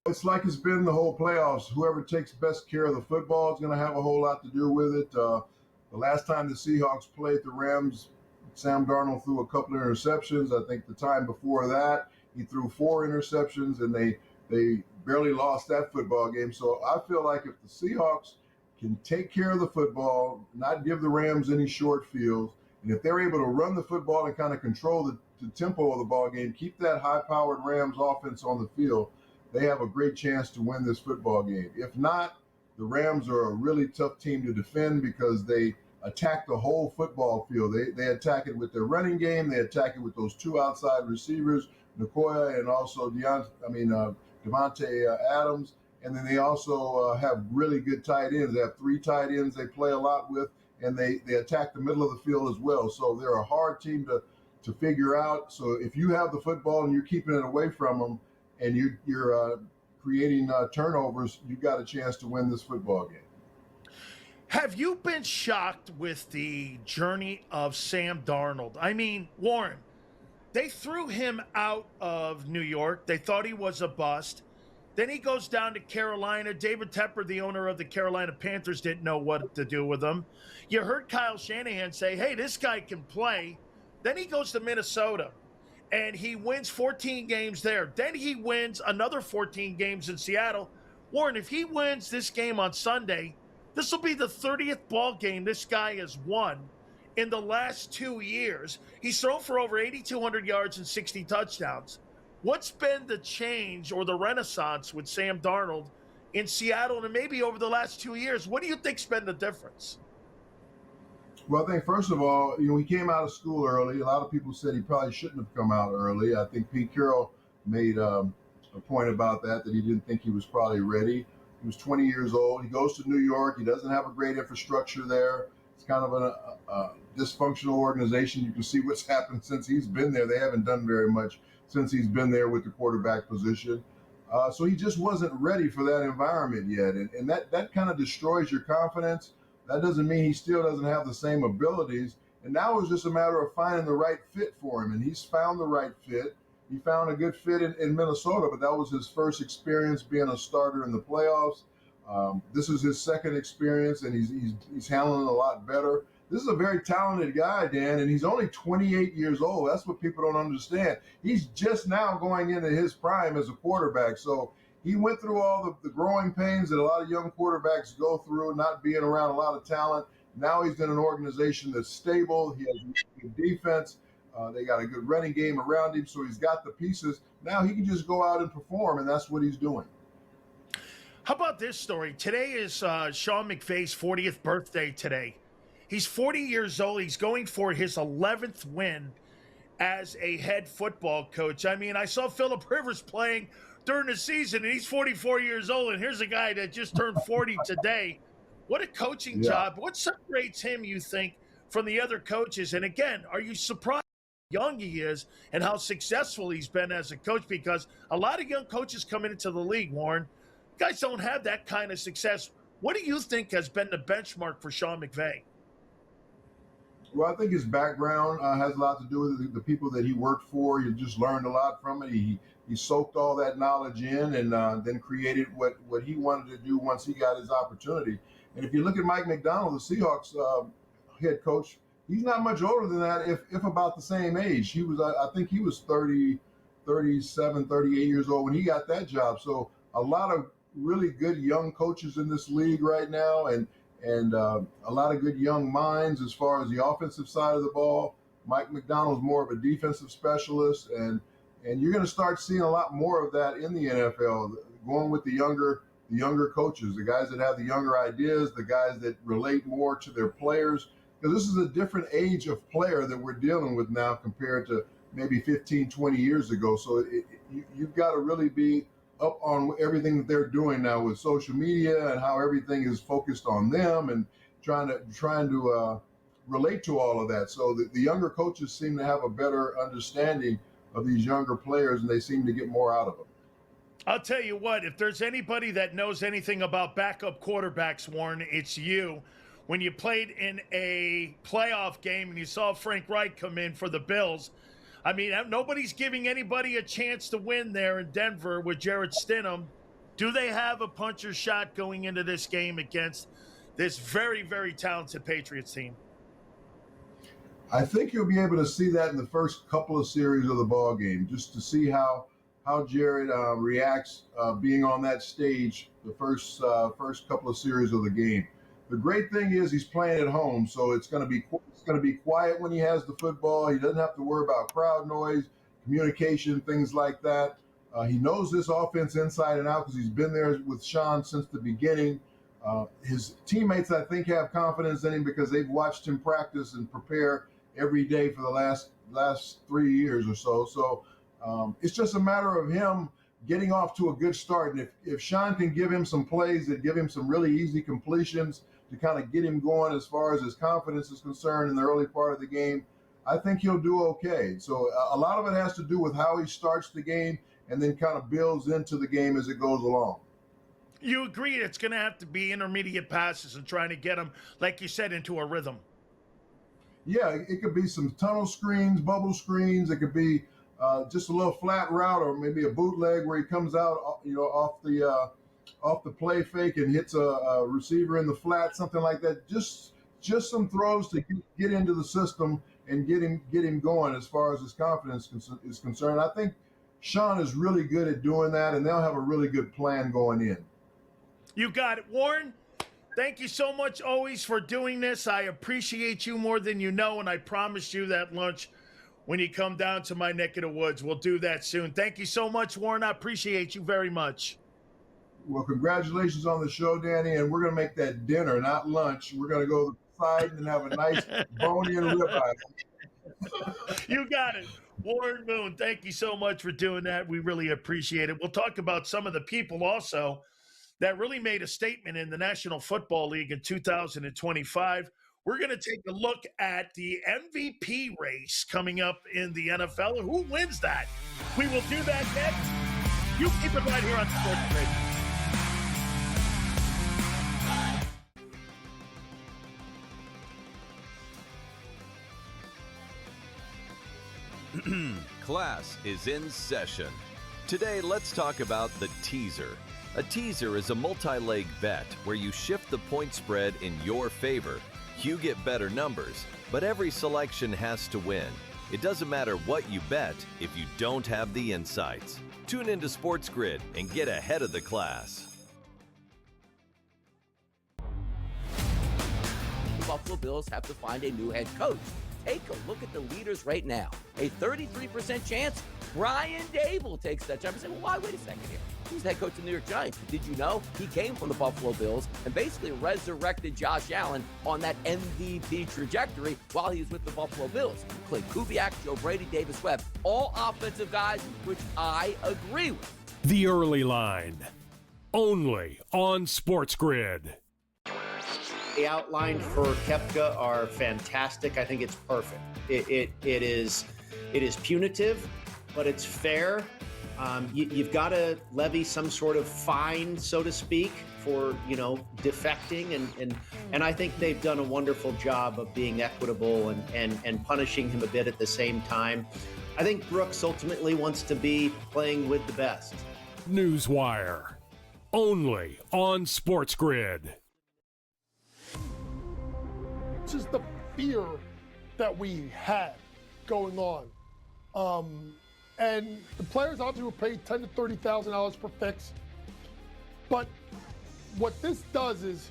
Speaker 16: It's like it's been the whole playoffs. Whoever takes best care of the football is going to have a whole lot to do with it. The last time the Seahawks played the Rams, Sam Darnold threw a couple of interceptions. I think the time before that, he threw 4 interceptions, and they barely lost that football game. So I feel like if the Seahawks can take care of the football, not give the Rams any short fields, and if they're able to run the football and kind of control the tempo of the ball game, keep that high-powered Rams offense on the field, they have a great chance to win this football game. If not, the Rams are a really tough team to defend because they attack the whole football field. They attack it with their running game. They attack it with those 2 outside receivers, Nakoya and also Devontae Adams. And then they also have really good tight ends. They have 3 tight ends they play a lot with, and they attack the middle of the field as well. So they're a hard team to figure out. So if you have the football and you're keeping it away from them, and you're creating turnovers, you've got a chance to win this football game.
Speaker 1: Have you been shocked with the journey of Sam Darnold? I mean, Warren, they threw him out of New York. They thought he was a bust. Then he goes down to Carolina. David Tepper, the owner of the Carolina Panthers, didn't know what to do with him. You heard Kyle Shanahan say, hey, this guy can play. Then he goes to Minnesota. And he wins 14 games there. Then he wins another 14 games in Seattle. Warren, if he wins this game on Sunday, this will be the 30th ball game this guy has won in the last 2 years. He's thrown for over 8,200 yards and 60 touchdowns. What's been the change or the renaissance with Sam Darnold in Seattle and maybe over the last 2 years? What do you think's been the difference?
Speaker 16: Well, I think, first of all, he came out of school early. A lot of people said he probably shouldn't have come out early. I think Pete Carroll made a point about that he didn't think he was probably ready. He was 20 years old. He goes to New York. He doesn't have a great infrastructure there. It's kind of a dysfunctional organization. You can see what's happened since he's been there. They haven't done very much since he's been there with the quarterback position. So he just wasn't ready for that environment yet. And that kind of destroys your confidence. That doesn't mean he still doesn't have the same abilities. And now it's just a matter of finding the right fit for him. And he's found the right fit. He found a good fit in Minnesota, but that was his first experience being a starter in the playoffs. This is his second experience, and he's handling it a lot better. This is a very talented guy, Dan, and he's only 28 years old. That's what people don't understand. He's just now going into his prime as a quarterback. So he went through all the growing pains that a lot of young quarterbacks go through, not being around a lot of talent. Now he's in an organization that's stable. He has a good defense. They got a good running game around him, so he's got the pieces. Now he can just go out and perform, and that's what he's doing.
Speaker 1: How about this story? Today is Sean McVay's 40th birthday today. He's 40 years old. He's going for his 11th win as a head football coach. I mean, I saw Phillip Rivers playing during the season, and he's 44 years old, and here's a guy that just turned 40 today. What a coaching job. What separates him, you think, from the other coaches? And again, are you surprised how young he is and how successful he's been as a coach? Because a lot of young coaches coming into the league, Warren, guys don't have that kind of success. What do you think has been the benchmark for Sean McVay?
Speaker 16: Well, I think his background has a lot to do with the people that he worked for. He just learned a lot from it. He soaked all that knowledge in and then created what he wanted to do once he got his opportunity. And if you look at Mike McDaniel, the Seahawks head coach, he's not much older than that, if about the same age. He was, I think he was 37, 38 years old when he got that job. So a lot of really good young coaches in this league right now, and a lot of good young minds as far as the offensive side of the ball. Mike McDaniel's more of a defensive specialist, and you're going to start seeing a lot more of that in the NFL, going with the younger coaches, the guys that have the younger ideas, the guys that relate more to their players, because this is a different age of player that we're dealing with now compared to maybe 15, 20 years ago. So you've got to really be up on everything that they're doing now with social media and how everything is focused on them and trying to relate to all of that. So the younger coaches seem to have a better understanding of these younger players, and they seem to get more out of them.
Speaker 1: I'll tell you what, if there's anybody that knows anything about backup quarterbacks, Warren, it's you. When you played in a playoff game and you saw Frank Reich come in for the Bills, I mean, nobody's giving anybody a chance to win there in Denver with Jarrett Stidham. Do they have a puncher's shot going into this game against this very, very talented Patriots team?
Speaker 16: I think you'll be able to see that in the first couple of series of the ball game, just to see how Jarrett reacts being on that stage the first couple of series of the game. The great thing is he's playing at home, so it's going to be quiet when he has the football. He doesn't have to worry about crowd noise, communication, things like that. He knows this offense inside and out because he's been there with Sean since the beginning. His teammates, I think, have confidence in him because they've watched him practice and prepare every day for the last 3 years or so. So it's just a matter of him getting off to a good start. And if Sean can give him some plays that give him some really easy completions to kind of get him going as far as his confidence is concerned in the early part of the game, I think he'll do okay. So a lot of it has to do with how he starts the game and then kind of builds into the game as it goes along.
Speaker 1: You agree it's going to have to be intermediate passes and trying to get him, like you said, into a rhythm.
Speaker 16: Yeah, it could be some tunnel screens, bubble screens. It could be just a little flat route or maybe a bootleg where he comes out, off the play fake and hits a receiver in the flat, something like that. Just some throws to get into the system and get him going as far as his confidence is concerned. I think Sean is really good at doing that, and they'll have a really good plan going in.
Speaker 1: You got it. Warren, thank you so much always for doing this. I appreciate you more than you know, and I promise you that lunch when you come down to my neck of the woods. We'll do that soon. Thank you so much, Warren. I appreciate you very much.
Speaker 16: Well, congratulations on the show, Danny, and we're going to make that dinner, not lunch. We're going to go to the side and have a nice bone-in ribeye.
Speaker 1: You got it. Warren Moon, thank you so much for doing that. We really appreciate it. We'll talk about some of the people also that really made a statement in the National Football League in 2025. We're going to take a look at the MVP race coming up in the NFL. Who wins that? We will do that next. You keep it right here on Sports
Speaker 13: Radio. Class is in session. Today, let's talk about the teaser. A teaser is a multi-leg bet where you shift the point spread in your favor. You get better numbers, but every selection has to win. It doesn't matter what you bet if you don't have the insights. Tune into Sports Grid and get ahead of the class.
Speaker 2: The Buffalo Bills have to find a new head coach. Take a look at the leaders right now. A 33% chance Brian Dable takes that job. You say, well, why? Wait a second here. He's head coach of the New York Giants. Did you know he came from the Buffalo Bills and basically resurrected Josh Allen on that MVP trajectory while he was with the Buffalo Bills? Clint Kubiak, Joe Brady, Davis Webb, all offensive guys, which I agree with.
Speaker 3: The Early Line, only on Sports Grid.
Speaker 17: The outline for Koepka are fantastic. I think it's perfect. It is punitive, but it's fair. You've got to levy some sort of fine, so to speak, for defecting, and I think they've done a wonderful job of being equitable and punishing him a bit at the same time. I think Brooks ultimately wants to be playing with the best.
Speaker 3: Newswire, only on Sports Grid.
Speaker 18: This is the fear that we had going on. And the players obviously were paid $10,000 to $30,000 per fix. But what this does is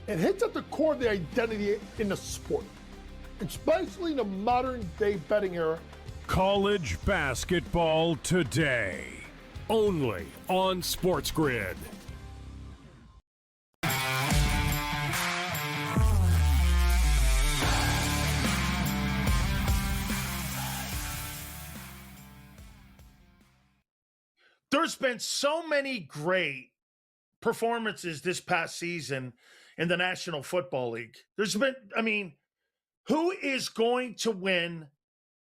Speaker 18: it hits at the core of the identity in the sport, especially in the modern day betting era.
Speaker 3: College basketball today, only on Sports Grid.
Speaker 1: There's been so many great performances this past season in the National Football League. Who is going to win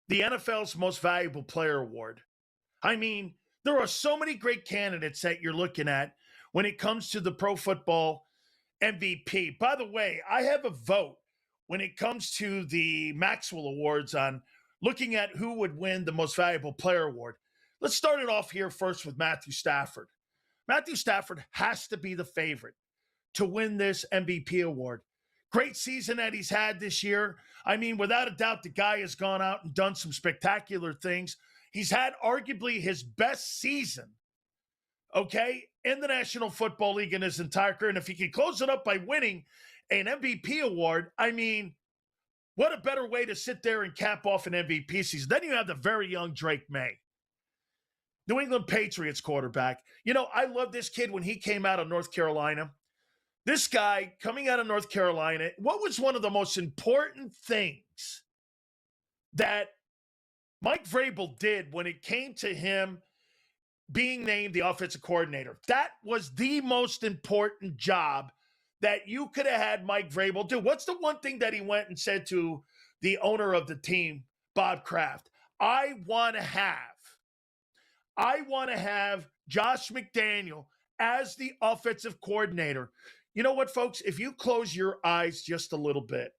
Speaker 1: the NFL's Most Valuable Player Award? There are so many great candidates that you're looking at when it comes to the Pro Football MVP. By the way, I have a vote when it comes to the Maxwell Awards on looking at who would win the Most Valuable Player Award. Let's start it off here first with Matthew Stafford. Matthew Stafford has to be the favorite to win this MVP award. Great season that he's had this year. Without a doubt, the guy has gone out and done some spectacular things. He's had arguably his best season, in the National Football League in his entire career. And if he can close it up by winning an MVP award, what a better way to sit there and cap off an MVP season. Then you have the very young Drake May, New England Patriots quarterback. I love this kid when he came out of North Carolina. This guy coming out of North Carolina, what was one of the most important things that Mike Vrabel did when it came to him being named the offensive coordinator? That was the most important job that you could have had Mike Vrabel do. What's the one thing that he went and said to the owner of the team, Bob Kraft? I want to have Josh McDaniel as the offensive coordinator. You know what, folks? If you close your eyes just a little bit,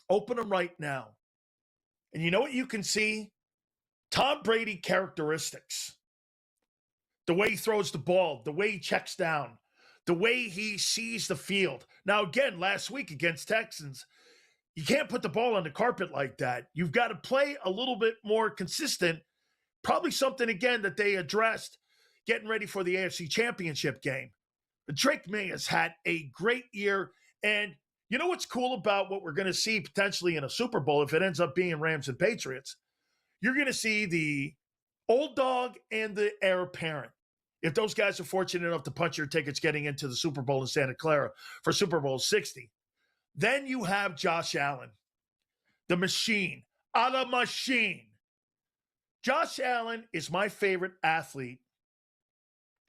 Speaker 1: open them right now, and you know what you can see? Tom Brady characteristics. The way he throws the ball, the way he checks down, the way he sees the field. Now, again, last week against Texans, you can't put the ball on the carpet like that. You've got to play a little bit more consistent. Probably something, again, that they addressed getting ready for the AFC Championship game. But Drake May has had a great year. And you know what's cool about what we're going to see potentially in a Super Bowl if it ends up being Rams and Patriots? You're going to see the old dog and the heir apparent. If those guys are fortunate enough to punch their tickets getting into the Super Bowl in Santa Clara for Super Bowl 60. Then you have Josh Allen, the machine, a la machine. Josh Allen is my favorite athlete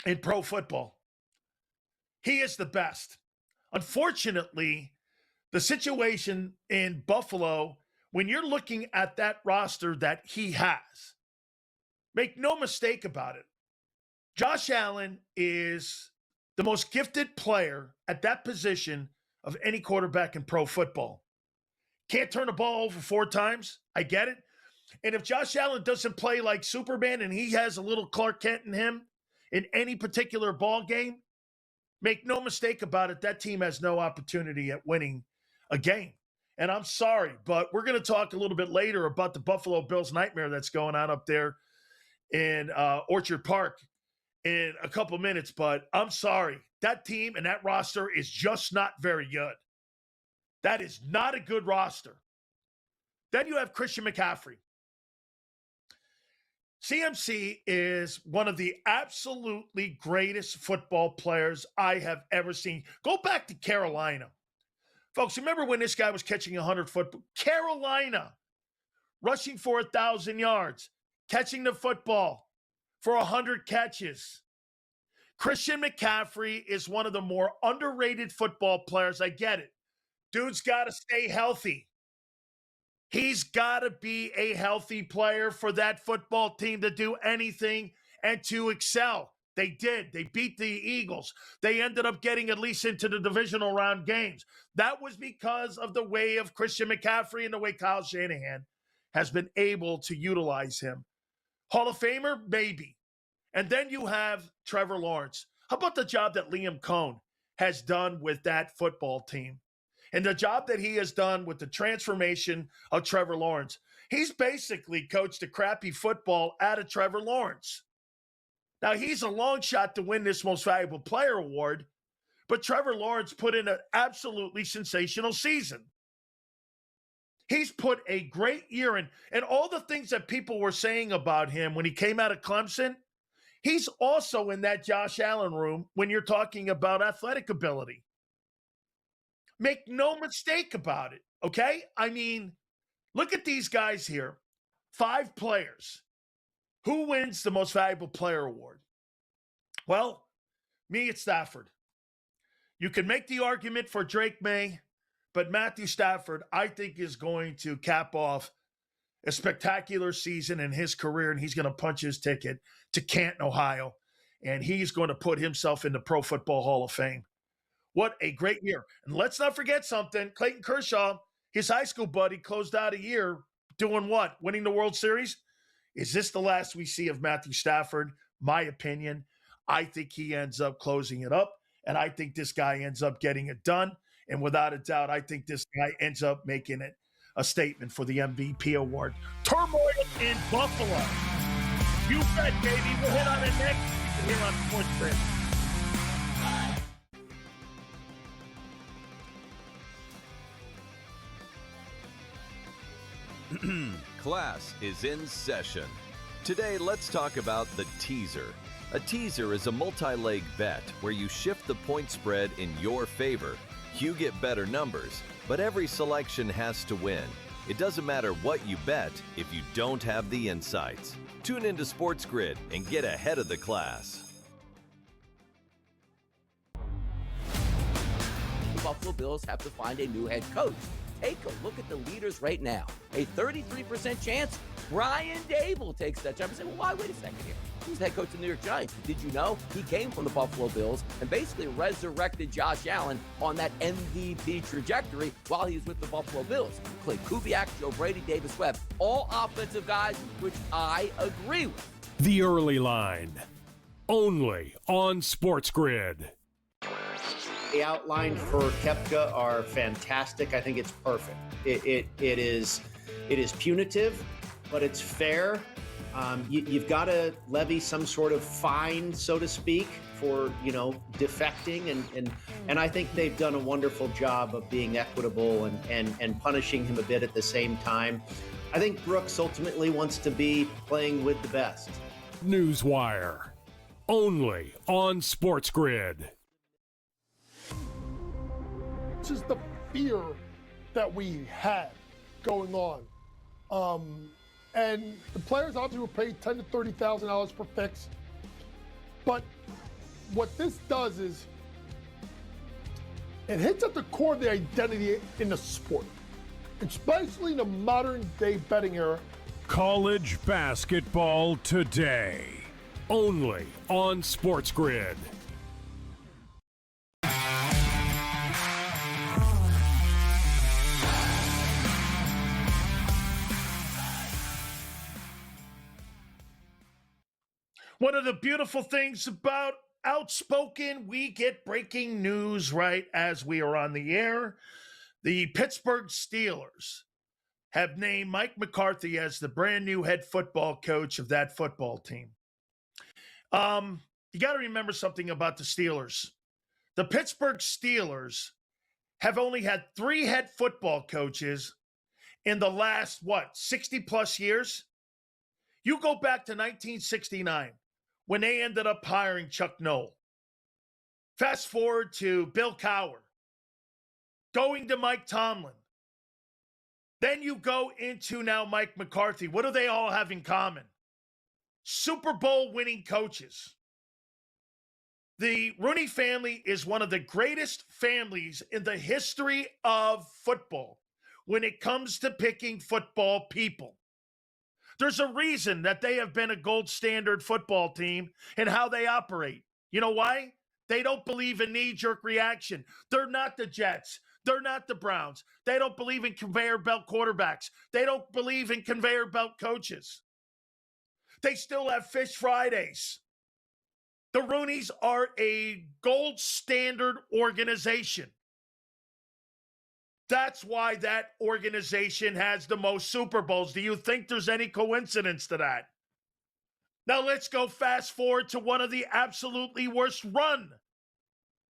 Speaker 1: in pro football. He is the best. Unfortunately, the situation in Buffalo, when you're looking at that roster that he has, make no mistake about it, Josh Allen is the most gifted player at that position of any quarterback in pro football. Can't turn the ball over 4 times. I get it. And if Josh Allen doesn't play like Superman and he has a little Clark Kent in him in any particular ball game, make no mistake about it, that team has no opportunity at winning a game. And I'm sorry, but we're going to talk a little bit later about the Buffalo Bills nightmare that's going on up there in Orchard Park in a couple minutes. But I'm sorry, that team and that roster is just not very good. That is not a good roster. Then you have Christian McCaffrey. CMC is one of the absolutely greatest football players I have ever seen. Go back to Carolina. Folks, remember when this guy was catching 100 football? Carolina, rushing for 1,000 yards, catching the football for 100 catches. Christian McCaffrey is one of the more underrated football players. I get it. Dude's got to stay healthy. He's got to be a healthy player for that football team to do anything and to excel. They did. They beat the Eagles. They ended up getting at least into the divisional round games. That was because of the way of Christian McCaffrey and the way Kyle Shanahan has been able to utilize him. Hall of Famer? Maybe. And then you have Trevor Lawrence. How about the job that Liam Cohn has done with that football team? And the job that he has done with the transformation of Trevor Lawrence. He's basically coached the crappy football out of Trevor Lawrence. Now, he's a long shot to win this Most Valuable Player award, but Trevor Lawrence put in an absolutely sensational season. He's put a great year in, and all the things that people were saying about him when he came out of Clemson, he's also in that Josh Allen room when you're talking about athletic ability. Make no mistake about it, okay? I mean, look at these guys here. 5 players. Who wins the Most Valuable Player award? Well, me at Stafford. You can make the argument for Drake May, but Matthew Stafford, I think, is going to cap off a spectacular season in his career, and he's going to punch his ticket to Canton, Ohio, and he's going to put himself in the Pro Football Hall of Fame. What a great year. And let's not forget something. Clayton Kershaw, his high school buddy, closed out a year doing what? Winning the World Series? Is this the last we see of Matthew Stafford? My opinion, I think he ends up closing it up, and I think this guy ends up getting it done. And without a doubt, I think this guy ends up making it a statement for the MVP award. Turmoil in Buffalo. You bet, baby. We'll hit on it next here on Sports Grid.
Speaker 13: Class is in session. Today, let's talk about the teaser. A teaser is a multi-leg bet where you shift the point spread in your favor. You get better numbers, but every selection has to win. It doesn't matter what you bet if you don't have the insights. Tune into Sports Grid and get ahead of the class.
Speaker 2: The Buffalo Bills have to find a new head coach. Take a look at the leaders right now. A 33% chance Brian Dable takes that job. You say, well, why? Wait a second here. He's the head coach of the New York Giants. Did you know he came from the Buffalo Bills and basically resurrected Josh Allen on that MVP trajectory while he was with the Buffalo Bills? Clay Kubiak, Joe Brady, Davis Webb, all offensive guys, which I agree with.
Speaker 3: The Early Line, only on Sports Grid.
Speaker 17: The outline for Koepka are fantastic. I think it's perfect. It is punitive, but it's fair. You've got to levy some sort of fine, so to speak, for defecting, and I think they've done a wonderful job of being equitable and punishing him a bit at the same time. I think Brooks ultimately wants to be playing with the best.
Speaker 3: Newswire, only on Sports Grid.
Speaker 18: It's just the fear that we had going on. And the players obviously were paid $10,000 to $30,000 per fix. But what this does is it hits at the core of the identity in the sport, especially in the modern day betting era.
Speaker 3: College basketball today, only on Sports Grid.
Speaker 1: One of the beautiful things about Outspoken, we get breaking news right as we are on the air. The Pittsburgh Steelers have named Mike McCarthy as the brand new head football coach of that football team. You got to remember something about the Steelers. The Pittsburgh Steelers have only had 3 head football coaches in the last, 60 plus years? You go back to 1969 when they ended up hiring Chuck Noll. Fast forward to Bill Cowher, going to Mike Tomlin. Then you go into now Mike McCarthy. What do they all have in common? Super Bowl winning coaches. The Rooney family is one of the greatest families in the history of football when it comes to picking football people. There's a reason that they have been a gold standard football team in how they operate. You know why? They don't believe in knee-jerk reaction. They're not the Jets. They're not the Browns. They don't believe in conveyor belt quarterbacks. They don't believe in conveyor belt coaches. They still have Fish Fridays. The Rooneys are a gold standard organization. That's why that organization has the most Super Bowls. Do you think there's any coincidence to that? Now let's go fast forward to one of the absolutely worst run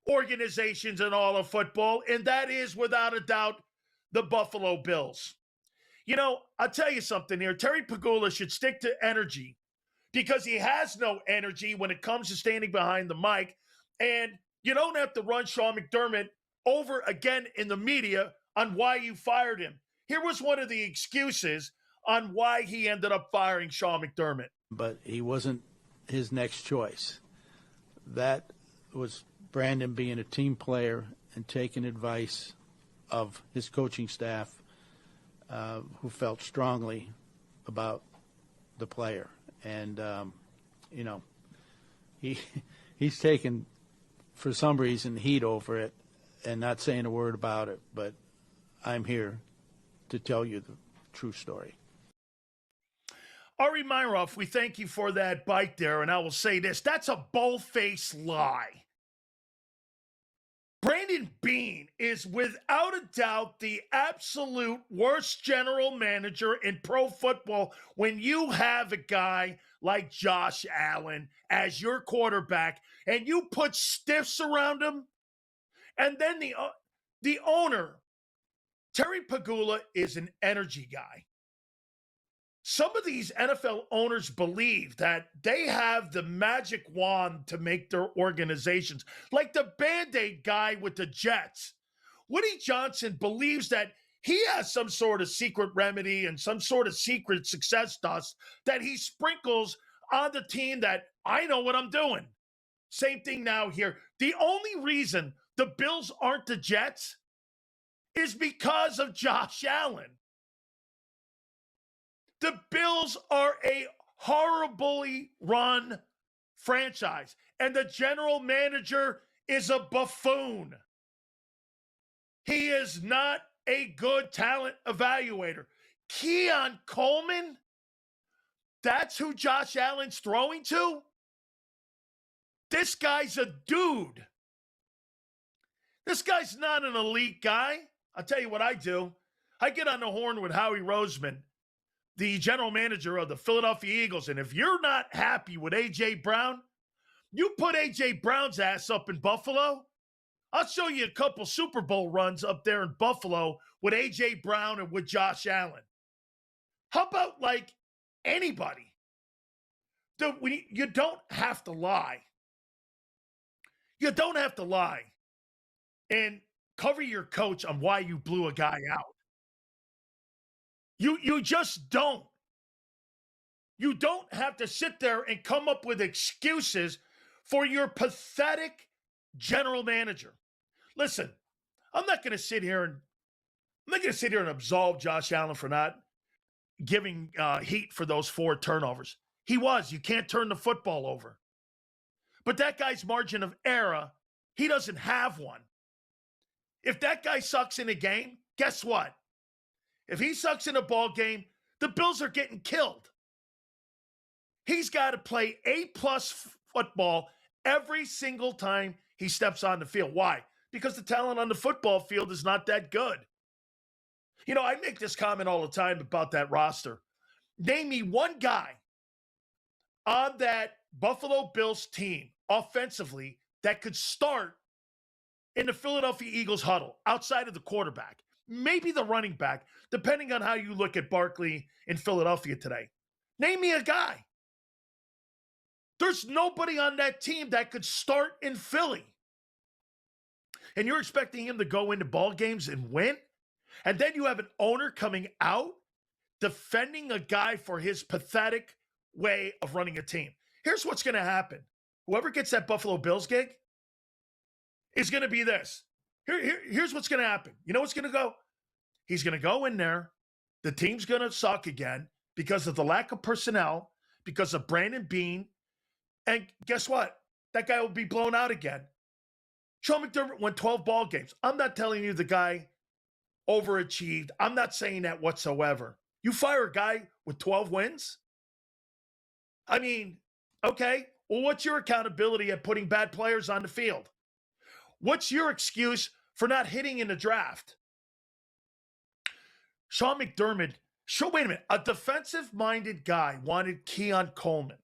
Speaker 1: organizations in all of football, and that is without a doubt the Buffalo Bills. You know, I'll tell you something here. Terry Pagula should stick to energy because he has no energy when it comes to standing behind the mic, and you don't have to run Sean McDermott over again in the media on why you fired him. Here was one of the excuses on why he ended up firing Sean McDermott.
Speaker 19: But he wasn't his next choice. That was Brandon being a team player and taking advice of his coaching staff who felt strongly about the player. And, he's taken, for some reason, heat over it and not saying a word about it. But I'm here to tell you the true story.
Speaker 1: Ari Myroff, we thank you for that bite there, and I will say this. That's a bold-faced lie. Brandon Beane is without a doubt the absolute worst general manager in pro football when you have a guy like Josh Allen as your quarterback and you put stiffs around him. And then the owner, Terry Pagula, is an energy guy. Some of these NFL owners believe that they have the magic wand to make their organizations, like the Band-Aid guy with the Jets. Woody Johnson believes that he has some sort of secret remedy and some sort of secret success dust that he sprinkles on the team that I know what I'm doing. Same thing now here. The only reason the Bills aren't the Jets is because of Josh Allen. The Bills are a horribly run franchise, and the general manager is a buffoon. He is not a good talent evaluator. Keon Coleman, that's who Josh Allen's throwing to? This guy's a dude. This guy's not an elite guy. I'll tell you what I do. I get on the horn with Howie Roseman, the general manager of the Philadelphia Eagles, and if you're not happy with A.J. Brown, you put A.J. Brown's ass up in Buffalo. I'll show you a couple Super Bowl runs up there in Buffalo with A.J. Brown and with Josh Allen. How about, like, anybody? You don't have to lie. You don't have to lie and cover your coach on why you blew a guy out. You just don't. You don't have to sit there and come up with excuses for your pathetic general manager. Listen, I'm not going to sit here and absolve Josh Allen for not giving heat for those 4 turnovers. You can't turn the football over. But that guy's margin of error, he doesn't have one. If that guy sucks in a game, guess what? If he sucks in a ball game, the Bills are getting killed. He's got to play A-plus football every single time he steps on the field. Why? Because the talent on the football field is not that good. You know, I make this comment all the time about that roster. Name me one guy on that Buffalo Bills team offensively that could start in the Philadelphia Eagles huddle outside of the quarterback, maybe the running back, depending on how you look at Barkley in Philadelphia today. Name me a guy. There's nobody on that team that could start in Philly. And you're expecting him to go into ball games and win? And then you have an owner coming out defending a guy for his pathetic way of running a team. Here's what's going to happen. Whoever gets that Buffalo Bills gig is going to be this. Here's what's going to happen. You know what's going to go? He's going to go in there. The team's going to suck again because of the lack of personnel, because of Brandon Beane. And guess what? That guy will be blown out again. Sean McDermott won 12 ball games. I'm not telling you the guy overachieved. I'm not saying that whatsoever. You fire a guy with 12 wins? I mean, okay, well, what's your accountability at putting bad players on the field? What's your excuse for not hitting in the draft? Sean McDermott, wait a minute, a defensive-minded guy wanted Keon Coleman.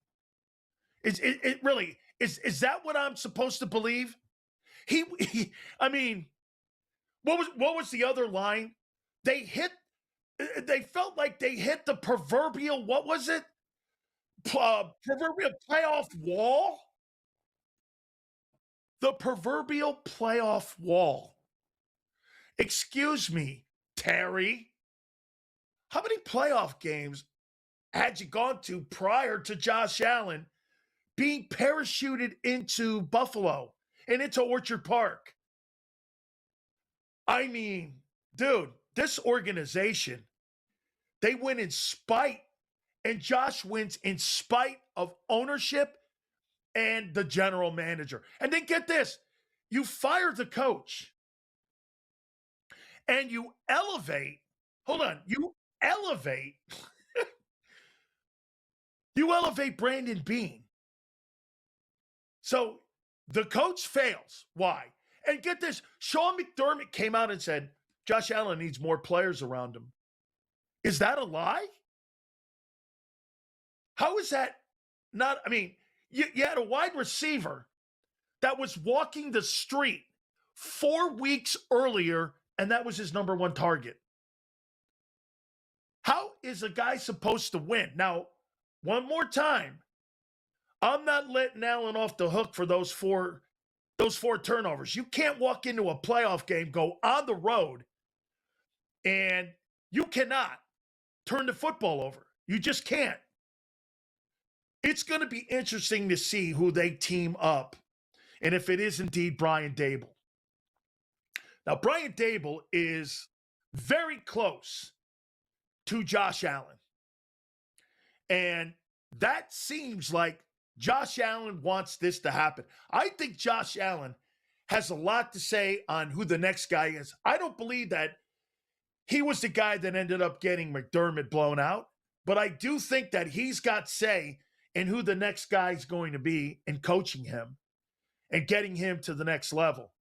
Speaker 1: Is that what I'm supposed to believe? I mean, what was the other line? They felt like they hit the proverbial, what was it? Proverbial playoff wall? The proverbial playoff wall. Excuse me, Terry. How many playoff games had you gone to prior to Josh Allen being parachuted into Buffalo and into Orchard Park? I mean, dude, this organization, they win in spite, and Josh wins in spite of ownership and the general manager. And then get this, you fire the coach and you elevate Brandon Beane. So the coach fails. Why? And get this, Sean McDermott came out and said, Josh Allen needs more players around him. Is that a lie? How is that not? I mean, you had a wide receiver that was walking the street 4 weeks earlier, and that was his number one target. How is a guy supposed to win? Now, one more time, I'm not letting Allen off the hook for those four turnovers. You can't walk into a playoff game, go on the road, and you cannot turn the football over. You just can't. It's going to be interesting to see who they team up and if it is indeed Brian Daboll. Now, Brian Daboll is very close to Josh Allen. And that seems like Josh Allen wants this to happen. I think Josh Allen has a lot to say on who the next guy is. I don't believe that he was the guy that ended up getting McDermott blown out, but I do think that he's got say in who the next guy is going to be in coaching him and getting him to the next level.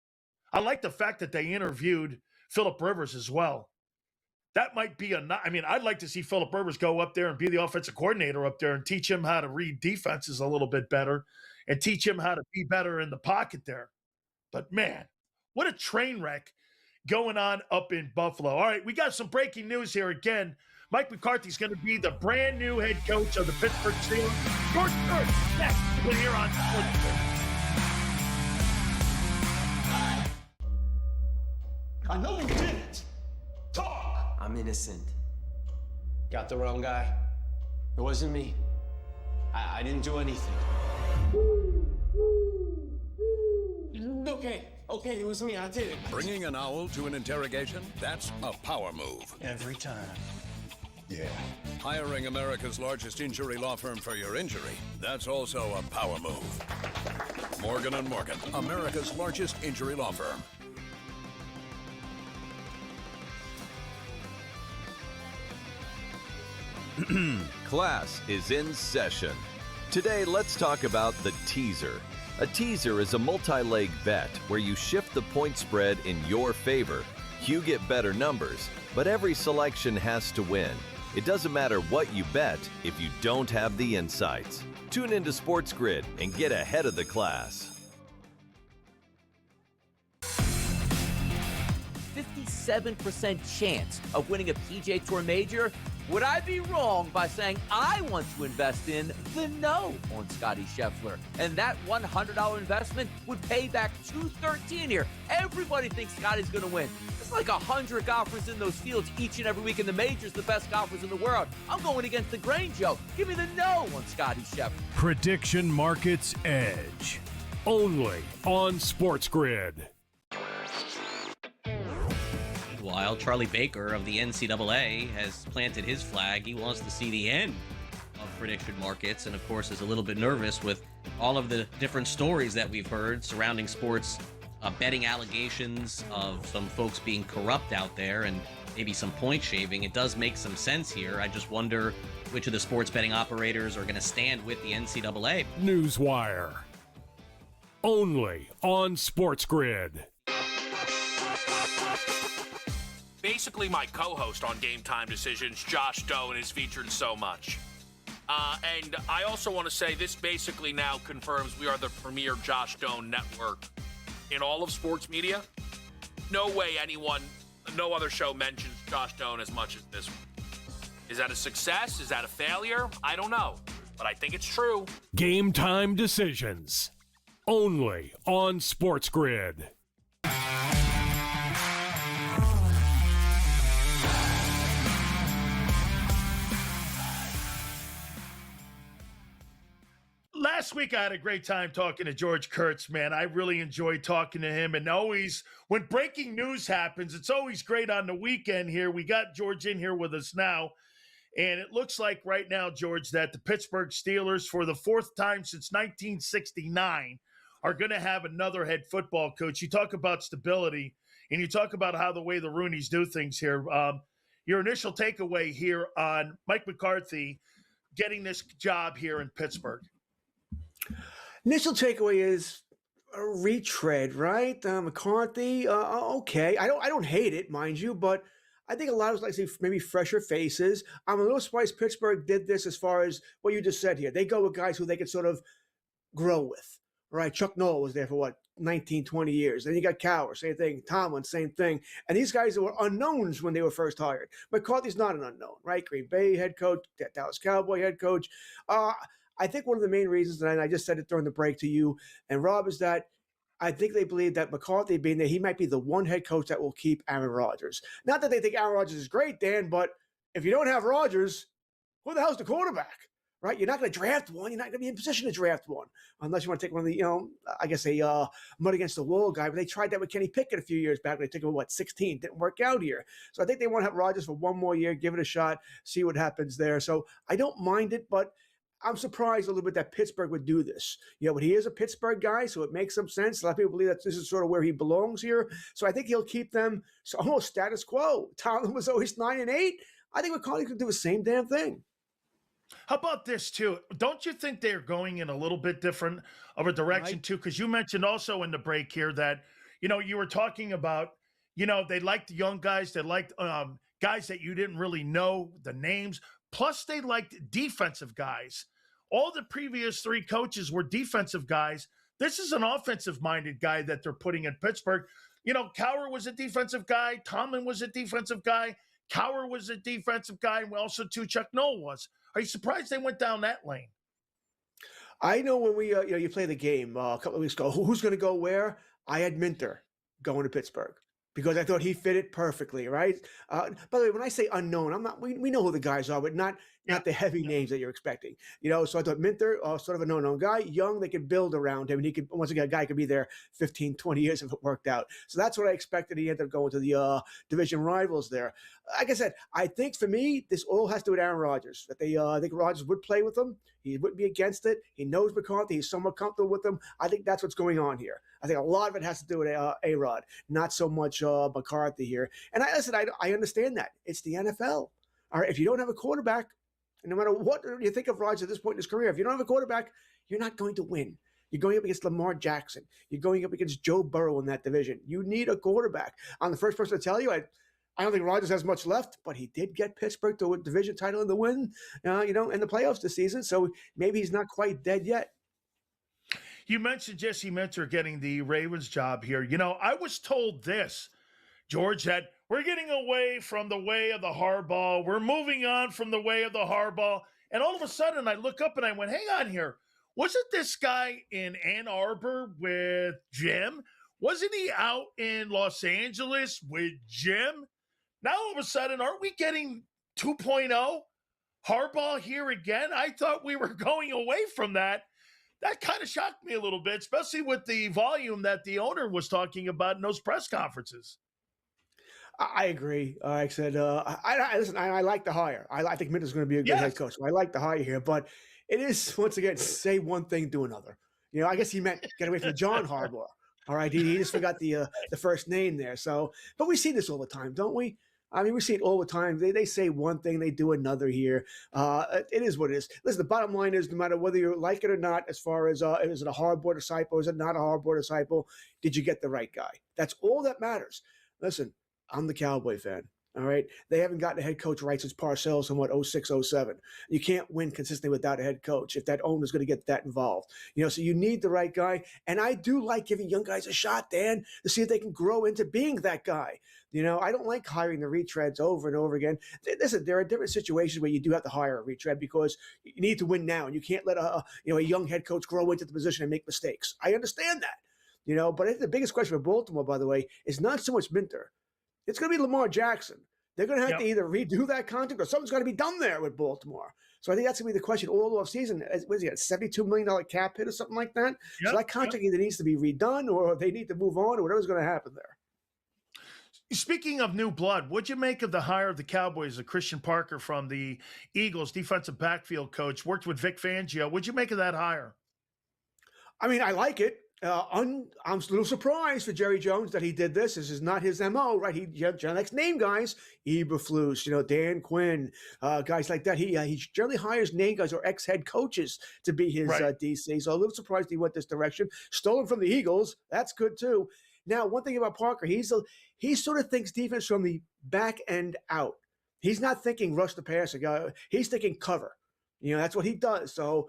Speaker 1: I like the fact that they interviewed Phillip Rivers as well. That might be I'd like to see Phillip Rivers go up there and be the offensive coordinator up there and teach him how to read defenses a little bit better and teach him how to be better in the pocket there. But man, what a train wreck going on up in Buffalo. All right, we got some breaking news here again. Mike McCarthy's going to be the brand new head coach of the Pittsburgh Steelers. George Kurtz next here on Sports.
Speaker 20: I know you did it. Talk.
Speaker 21: I'm innocent. Got the wrong guy. It wasn't me. I didn't do anything. Okay, it was me. I did it.
Speaker 4: Bringing an owl to an interrogation? That's a power move.
Speaker 21: Every time.
Speaker 4: Yeah. Hiring America's largest injury law firm for your injury? That's also a power move. Morgan and Morgan, America's largest injury law firm.
Speaker 13: Class is in session. Today, let's talk about the teaser. A teaser is a multi-leg bet where you shift the point spread in your favor. You get better numbers, but every selection has to win. It doesn't matter what you bet if you don't have the insights. Tune into Sports Grid and get ahead of the class.
Speaker 2: 57% chance of winning a PGA Tour major. Would I be wrong by saying I want to invest in the no on Scotty Scheffler? And that $100 investment would pay back $213 here. Everybody thinks Scotty's going to win. It's like 100 golfers in those fields each and every week in the majors, the best golfers in the world. I'm going against the grain, Joe. Give me the no on Scotty Scheffler.
Speaker 3: Prediction Markets Edge. Only on Sports Grid.
Speaker 6: Meanwhile, Charlie Baker of the NCAA has planted his flag. He wants to see the end of prediction markets and, of course, is a little bit nervous with all of the different stories that we've heard surrounding sports betting allegations of some folks being corrupt out there and maybe some point shaving. It does make some sense here. I just wonder which of the sports betting operators are going to stand with the NCAA.
Speaker 3: Newswire. Only on Sports Grid.
Speaker 14: Basically, my co-host on Game Time Decisions, Josh Doan, is featured so much. And I also want to say this basically now confirms we are the premier Josh Doan network in all of sports media. No way no other show mentions Josh Doan as much as this one. Is that a success? Is that a failure? I don't know, but I think it's true.
Speaker 3: Game Time Decisions. Only on Sports Grid.
Speaker 1: Last week, I had a great time talking to George Kurtz, man. I really enjoyed talking to him. And always, when breaking news happens, it's always great on the weekend here. We got George in here with us now. And it looks like right now, George, that the Pittsburgh Steelers, for the fourth time since 1969, are going to have another head football coach. You talk about stability, and you talk about how the way the Rooneys do things here. Your initial takeaway here on Mike McCarthy getting this job here in Pittsburgh.
Speaker 7: Initial takeaway is a retread, right? McCarthy, okay. I don't hate it, mind you, but I think a lot of, like, say, maybe fresher faces. I'm a little surprised Pittsburgh did this as far as what you just said here. They go with guys who they could sort of grow with, right? Chuck Noll was there for 19, 20 years. Then you got Cowher, same thing. Tomlin, same thing. And these guys were unknowns when they were first hired. McCarthy's not an unknown, right? Green Bay head coach, Dallas Cowboy head coach. I think one of the main reasons, and I just said it during the break to you and Rob, is that I think they believe that McCarthy being there, he might be the one head coach that will keep Aaron Rodgers. Not that they think Aaron Rodgers is great, Dan, but if you don't have Rodgers, who the hell's the quarterback, right? You're not going to draft one. You're not going to be in position to draft one unless you want to take one of the, I guess a mud against the wall guy. But they tried that with Kenny Pickett a few years back. They took him, 16? Didn't work out here. So I think they want to have Rodgers for one more year, give it a shot, see what happens there. So I don't mind it, but I'm surprised a little bit that Pittsburgh would do this. But he is a Pittsburgh guy, so it makes some sense. A lot of people believe that this is sort of where he belongs here. So I think he'll keep them almost status quo. Tomlin was always 9-8. I think McCarthy could do the same damn thing.
Speaker 1: How about this, too? Don't you think they're going in a little bit different of a direction, too? Because you mentioned also in the break here that, you were talking about, they liked the young guys. They liked guys that you didn't really know the names. Plus, they liked defensive guys. All the previous three coaches were defensive guys. This is an offensive-minded guy that they're putting in Pittsburgh. Cowher was a defensive guy. Tomlin was a defensive guy. Cowher was a defensive guy. And also, too, Chuck Noll was. Are you surprised they went down that lane?
Speaker 7: I know when we, you play the game a couple of weeks ago, who's going to go where? I had Minter going to Pittsburgh, because I thought he fit it perfectly, right? By the way, when I say unknown, I'm not. We know who the guys are, but not not the heavy names that you're expecting. So I thought Minter, sort of a no-known guy, young, they could build around him, and he could, once again, a guy could be there 15, 20 years if it worked out. So that's what I expected. He ended up going to the division rivals there. Like I said, I think for me, this all has to do with Aaron Rodgers. That I think Rodgers would play with him. He wouldn't be against it. He knows McCarthy. He's somewhat comfortable with him. I think that's what's going on here. I think a lot of it has to do with A-Rod, not so much McCarthy here. And I understand that. It's the NFL. All right, if you don't have a quarterback, and no matter what you think of Rodgers at this point in his career, if you don't have a quarterback, you're not going to win. You're going up against Lamar Jackson. You're going up against Joe Burrow in that division. You need a quarterback. I'm the first person to tell you, I don't think Rodgers has much left, but he did get Pittsburgh to a division title in the win, in the playoffs this season. So maybe he's not quite dead yet.
Speaker 1: You mentioned Jesse Minter getting the Ravens job here. I was told this, George, that we're getting away from the way of the Harbaugh. We're moving on from the way of the Harbaugh. And all of a sudden, I look up and I went, hang on here. Wasn't this guy in Ann Arbor with Jim? Wasn't he out in Los Angeles with Jim? Now, all of a sudden, aren't we getting 2.0 Harbaugh here again? I thought we were going away from that. That kind of shocked me a little bit, especially with the volume that the owner was talking about in those press conferences.
Speaker 7: I agree. Like I said, listen, I like the hire. I think Minter's going to be a good head coach. So I like the hire here, but it is, once again, say one thing, do another. I guess he meant get away from John Harbaugh. All right, he just forgot the first name there. So, but we see this all the time, don't we? I mean, we see it all the time. They say one thing, they do another here. It is what it is. Listen, the bottom line is, no matter whether you like it or not, as far as is it a hardboard disciple, is it not a hardboard disciple, did you get the right guy? That's all that matters. Listen, I'm the Cowboy fan. All right. They haven't gotten a head coach right since Parcells in 06, 07. You can't win consistently without a head coach if that owner's going to get that involved. So you need the right guy. And I do like giving young guys a shot, Dan, to see if they can grow into being that guy. I don't like hiring the retreads over and over again. Listen, there are different situations where you do have to hire a retread because you need to win now, and you can't let a young head coach grow into the position and make mistakes. I understand that. But I think the biggest question for Baltimore, by the way, is not so much Minter. It's going to be Lamar Jackson. They're going to have to either redo that contract or something's got to be done there with Baltimore. So I think that's going to be the question all offseason. What is he got, $72 million cap hit or something like that? So that contract either needs to be redone or they need to move on or whatever's going to happen there.
Speaker 1: Speaking of new blood, what'd you make of the hire of the Cowboys, Christian Parker from the Eagles, defensive backfield coach, worked with Vic Fangio? What'd you make of that hire?
Speaker 7: I mean, I like it. I'm a little surprised for Jerry Jones that he did this. This is not his MO, right? He next name guys, Eberflus, Dan Quinn, guys like that. He generally hires name guys or ex-head coaches to be his DC. So a little surprised he went this direction. Stolen from the Eagles. That's good too. Now, one thing about Parker, he sort of thinks defense from the back end out. He's not thinking rush the passer. He's thinking cover. That's what he does. So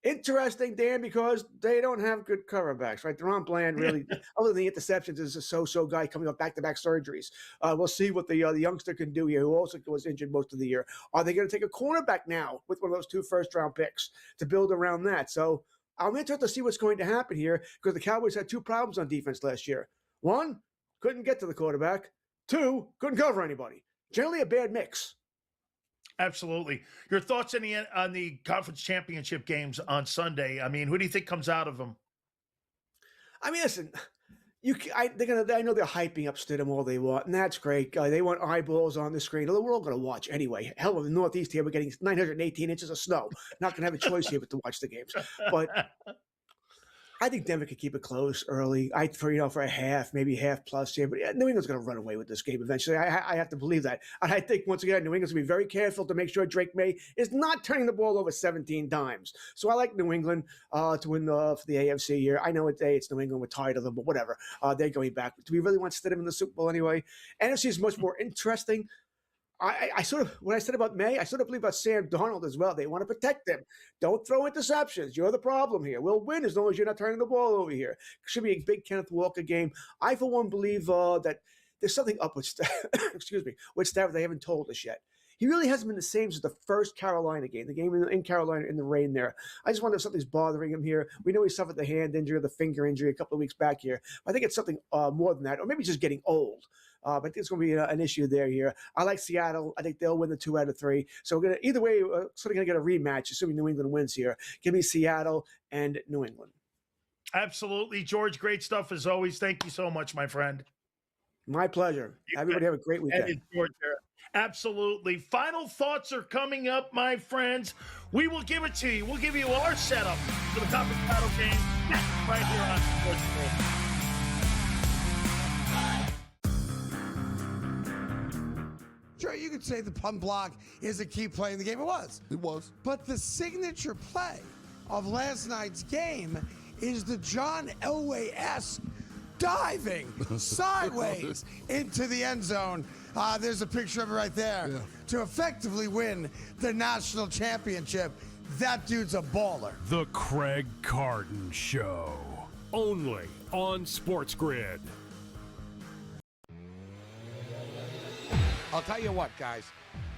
Speaker 7: interesting, Dan, because they don't have good cover backs, right? Deron Bland really, other than the interceptions, is a so-so guy coming off back-to-back surgeries. We'll see what the youngster can do here, who also was injured most of the year. Are they going to take a cornerback now with one of those 2 first-round picks to build around that? So I'm interested to see what's going to happen here because the Cowboys had 2 problems on defense last year. 1, couldn't get to the quarterback. 2, couldn't cover anybody. Generally a bad mix.
Speaker 1: Absolutely. Your thoughts on the conference championship games on Sunday? I mean, who do you think comes out of them?
Speaker 7: I mean, listen, I know they're hyping up Stidham all they want, and that's great. They want eyeballs on the screen. We're all going to watch anyway. Hell, in the Northeast here, we're getting 918 inches of snow. Not going to have a choice here but to watch the games. But I think Denver could keep it close early. For a half, maybe half plus here. But New England's going to run away with this game eventually. I have to believe that. And I think, once again, New England's going to be very careful to make sure Drake May is not turning the ball over 17 times. So I like New England to win for the AFC here. I know it's New England. We're tired of them, but whatever. They're going back. Do we really want Stidham in the Super Bowl anyway? NFC is much more interesting. I sort of, when I said about May, I sort of believe about Sam Darnold as well. They want to protect them. Don't throw interceptions. You're the problem here. We'll win as long as you're not turning the ball over here. Should be a big Kenneth Walker game. I, for one, believe that there's something up with, with Stafford they haven't told us yet. He really hasn't been the same since the first Carolina game, the game in Carolina in the rain there. I just wonder if something's bothering him here. We know he suffered the hand injury or the finger injury a couple of weeks back here. I think it's something more than that, or maybe just getting old. But I think it's going to be an issue there here. I like Seattle. I think they'll win the 2 out of 3. So we're going to, either way, sort of going to get a rematch, assuming New England wins here. Give me Seattle and New England.
Speaker 1: Absolutely. George, great stuff as always. Thank you so much, my friend.
Speaker 7: My pleasure. Everybody have a great weekend.
Speaker 1: That is George here. Absolutely. Final thoughts are coming up, my friends. We will give it to you. We'll give you our setup for the conference battle game right here on Sports World.
Speaker 9: Sure, you could say the punt block is a key play in the game. It was.
Speaker 22: It was.
Speaker 9: But the signature play of last night's game is the John Elway-esque diving sideways into the end zone. There's a picture of it right there. To effectively win the national championship. That dude's a baller.
Speaker 3: The Craig Carden Show. Only on Sports Grid.
Speaker 8: I'll tell you what, guys.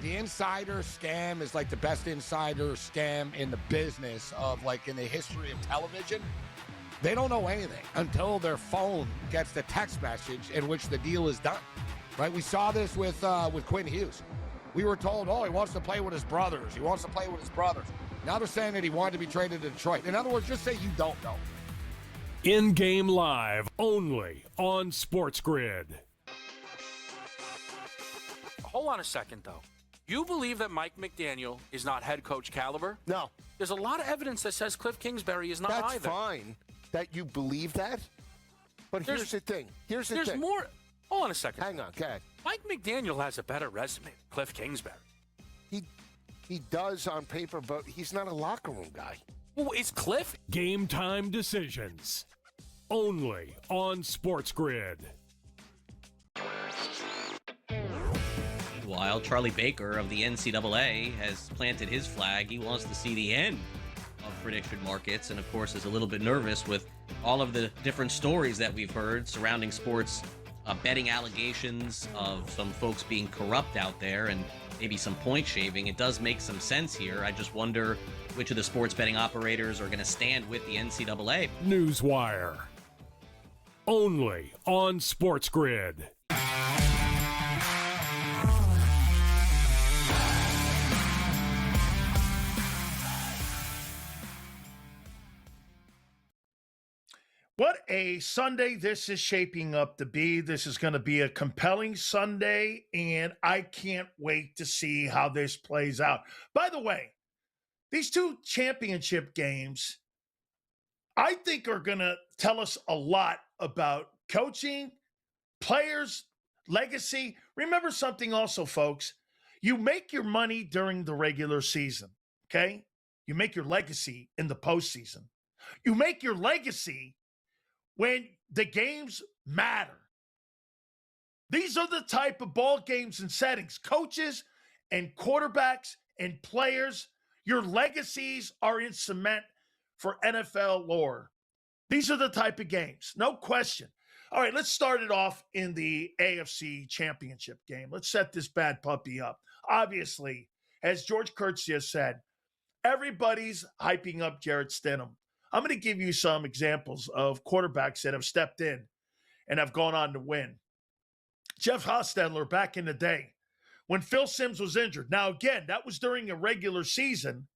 Speaker 8: The insider scam is like the best insider scam in the business of, like, in the history of television. They don't know anything until their phone gets the text message in which the deal is done, right? We saw this with Quinn Hughes. We were told, oh, he wants to play with his brothers. He wants to play with his brothers. Now they're saying that he wanted to be traded to Detroit. In other words, just say you don't know.
Speaker 3: In-game live, only on Sports Grid.
Speaker 14: Hold on a second, though. You believe that Mike McDaniel is not head coach caliber?
Speaker 22: No.
Speaker 14: There's a lot of evidence that says Cliff Kingsbury is not
Speaker 22: That's
Speaker 14: either.
Speaker 22: fine that you believe that. But here's the thing. Here's the thing.
Speaker 14: There's more. Hold on a second.
Speaker 22: Hang on, go ahead.
Speaker 14: Mike McDaniel has a better resume than Cliff Kingsbury.
Speaker 22: He does on paper, but he's not a locker room guy.
Speaker 14: Well, is Cliff?
Speaker 3: Game time decisions. Only on Sports Grid.
Speaker 6: Meanwhile, Charlie Baker of the NCAA has planted his flag. He wants to see the end of prediction markets, and of course is a little bit nervous with all of the different stories that we've heard surrounding sports betting allegations of some folks being corrupt out there and maybe some point shaving. It does make some sense here. I just wonder which of the sports betting operators are going to stand with the NCAA.
Speaker 3: Newswire. Only on Sports Grid.
Speaker 1: What a Sunday this is shaping up to be. This is going to be a compelling Sunday, and I can't wait to see how this plays out. By the way, these 2 championship games, I think, are going to tell us a lot about coaching, players, legacy. Remember something also, folks. You make your money during the regular season, okay? You make your legacy in the postseason. You make your legacy when the games matter. These are the type of ball games and settings. Coaches and quarterbacks and players, your legacies are in cement for NFL lore. These are the type of games, no question. All right, let's start it off in the AFC Championship game. Let's set this bad puppy up. Obviously, as George Kurtz just said, everybody's hyping up Jarrett Stidham. I'm going to give you some examples of quarterbacks that have stepped in and have gone on to win. Jeff Hostetler back in the day when Phil Simms was injured. Now, again, that was during a regular season,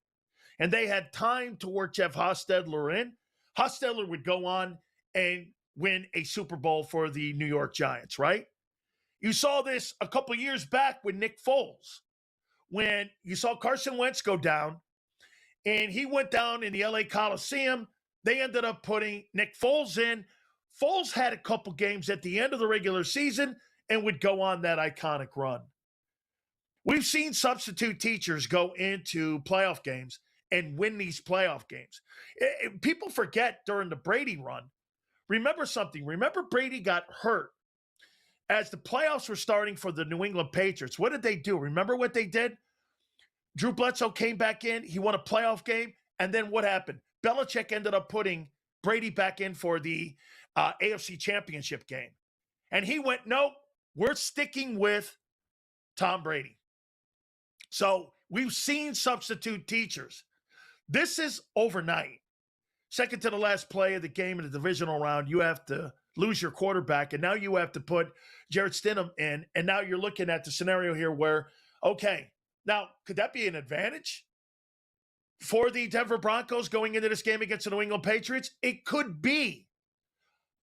Speaker 1: and they had time to work Jeff Hostetler in. Hostetler would go on and win a Super Bowl for the New York Giants, right? You saw this a couple years back with Nick Foles, when you saw Carson Wentz go down, and he went down in the LA Coliseum. They ended up putting Nick Foles in. Foles had a couple games at the end of the regular season and would go on that iconic run. We've seen substitute teachers go into playoff games and win these playoff games. People forget during the Brady run. Remember something. Remember Brady got hurt as the playoffs were starting for the New England Patriots. What did they do? Remember what they did? Drew Bledsoe came back in. He won a playoff game. And then what happened? Belichick ended up putting Brady back in for the AFC Championship game. And he went, nope, we're sticking with Tom Brady. So we've seen substitute teachers. This is overnight. Second to the last play of the game in the divisional round, you have to lose your quarterback, and now you have to put Jarrett Stidham in, and now you're looking at the scenario here where, okay, now could that be an advantage for the Denver Broncos going into this game against the New England Patriots? It could be.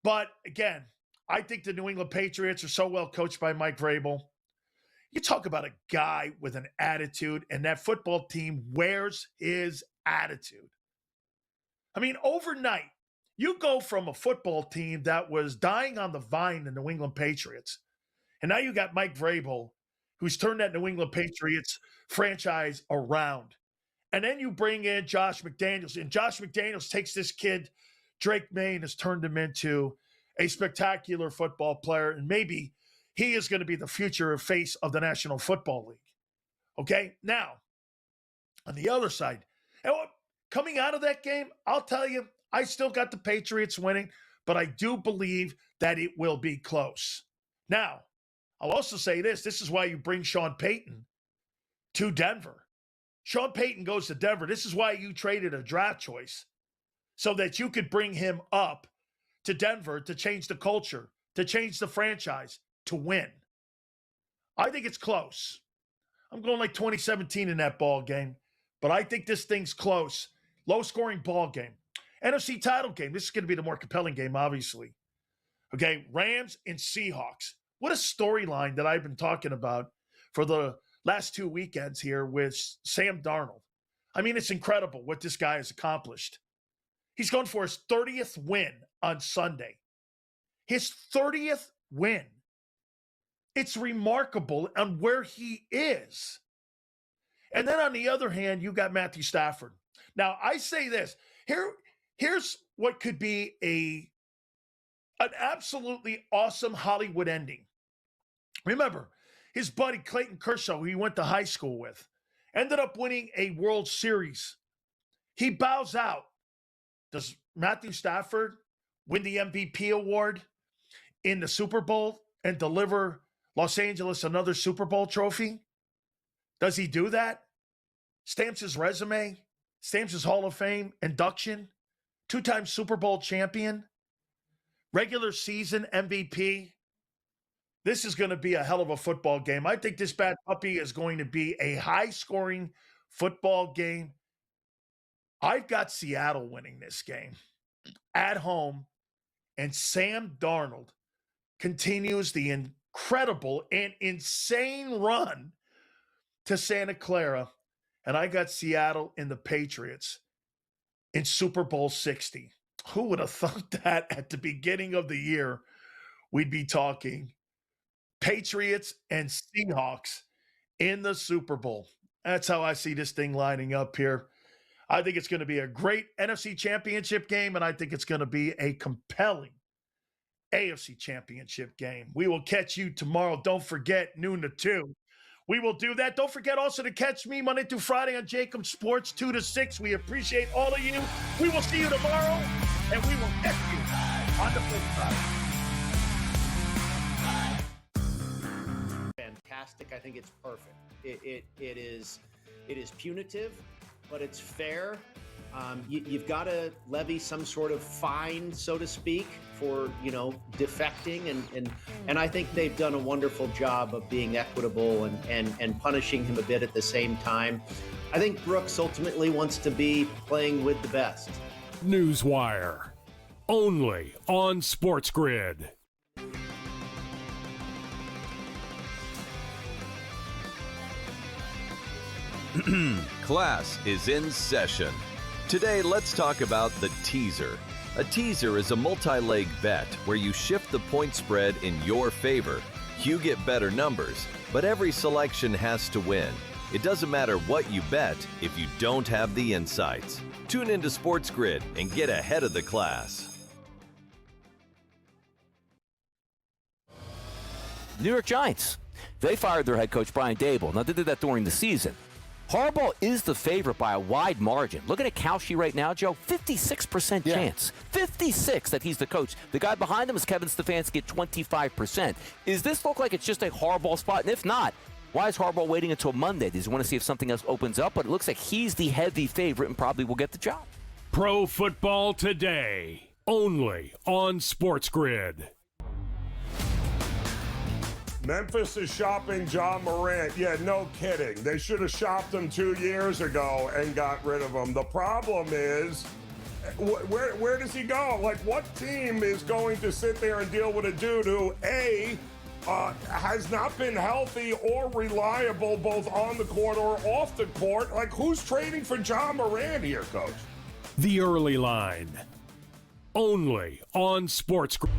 Speaker 1: But again, I think the New England Patriots are so well coached by Mike Vrabel. You talk about a guy with an attitude, and that football team wears his attitude. I mean, overnight, you go from a football team that was dying on the vine, the New England Patriots, and now you got Mike Vrabel, who's turned that New England Patriots franchise around. And then you bring in Josh McDaniels, and Josh McDaniels takes this kid, Drake May, and has turned him into a spectacular football player, and maybe he is going to be the future face of the National Football League. Okay? Now, on the other side, coming out of that game, I'll tell you, I still got the Patriots winning, but I do believe that it will be close. Now, I'll also say this. This is why you bring Sean Payton to Denver. Sean Payton goes to Denver. This is why you traded a draft choice, so that you could bring him up to Denver to change the culture, to change the franchise, to win. I think it's close. I'm going like 2017 in that ball game, but I think this thing's close. Low-scoring ball game. NFC title game. This is going to be the more compelling game, obviously. Okay, Rams and Seahawks. What a storyline that I've been talking about for the last 2 weekends here with Sam Darnold. I mean, it's incredible what this guy has accomplished. He's going for his 30th win on Sunday. His 30th win. It's remarkable on where he is. And then on the other hand, you got Matthew Stafford. Now, I say this. Here's what could be an absolutely awesome Hollywood ending. Remember, his buddy Clayton Kershaw, who he went to high school with, ended up winning a World Series. He bows out. Does Matthew Stafford win the MVP award in the Super Bowl and deliver Los Angeles another Super Bowl trophy? Does he do that? Stamps his resume, stamps his Hall of Fame induction, two-time Super Bowl champion, regular season MVP. This is going to be a hell of a football game. I think this bad puppy is going to be a high-scoring football game. I've got Seattle winning this game at home, and Sam Darnold continues the incredible and insane run to Santa Clara, and I got Seattle and the Patriots in Super Bowl 60. Who would have thought that at the beginning of the year we'd be talking Patriots and Seahawks in the Super Bowl? That's how I see this thing lining up here. I think it's going to be a great NFC Championship game, and I think it's going to be a compelling AFC Championship game. We will catch you tomorrow. Don't forget, noon to 2. We will do that. Don't forget also to catch me Monday through Friday on Jacob Sports 2 to 6. We appreciate all of you. We will see you tomorrow, and we will catch you on the flip side.
Speaker 17: Fantastic. I think it's perfect. It is punitive, but it's fair. You've got to levy some sort of fine, so to speak, for defecting, and I think they've done a wonderful job of being equitable and punishing him a bit at the same time. I think Brooks ultimately wants to be playing with the best.
Speaker 3: Newswire, only on Sports Grid.
Speaker 13: Class is in session. Today, let's talk about the teaser. A teaser is a multi-leg bet where you shift the point spread in your favor. You get better numbers, but every selection has to win. It doesn't matter what you bet if you don't have the insights. Tune into Sports Grid and get ahead of the class.
Speaker 11: New York Giants. They fired their head coach, Brian Daboll. Now, they did that during the season. Harbaugh is the favorite by a wide margin. Looking at Kalshi right now, Joe, 56% chance. 56 that he's the coach. The guy behind him is Kevin Stefanski at 25%. Is this look like it's just a Harbaugh spot? And if not, Why is Harbaugh waiting until Monday? Does he want to see if something else opens up? But it looks like he's the heavy favorite and probably will get the job.
Speaker 3: Pro Football Today, only on Sports Grid.
Speaker 5: Memphis is shopping John Morant. Yeah, no kidding. They should have shopped him 2 years ago and got rid of him. The problem is, where does he go? Like, what team is going to sit there and deal with a dude who, A, has not been healthy or reliable both on the court or off the court? Like, who's trading for John Morant here, Coach?
Speaker 3: The Early Line, only on Sports Grid.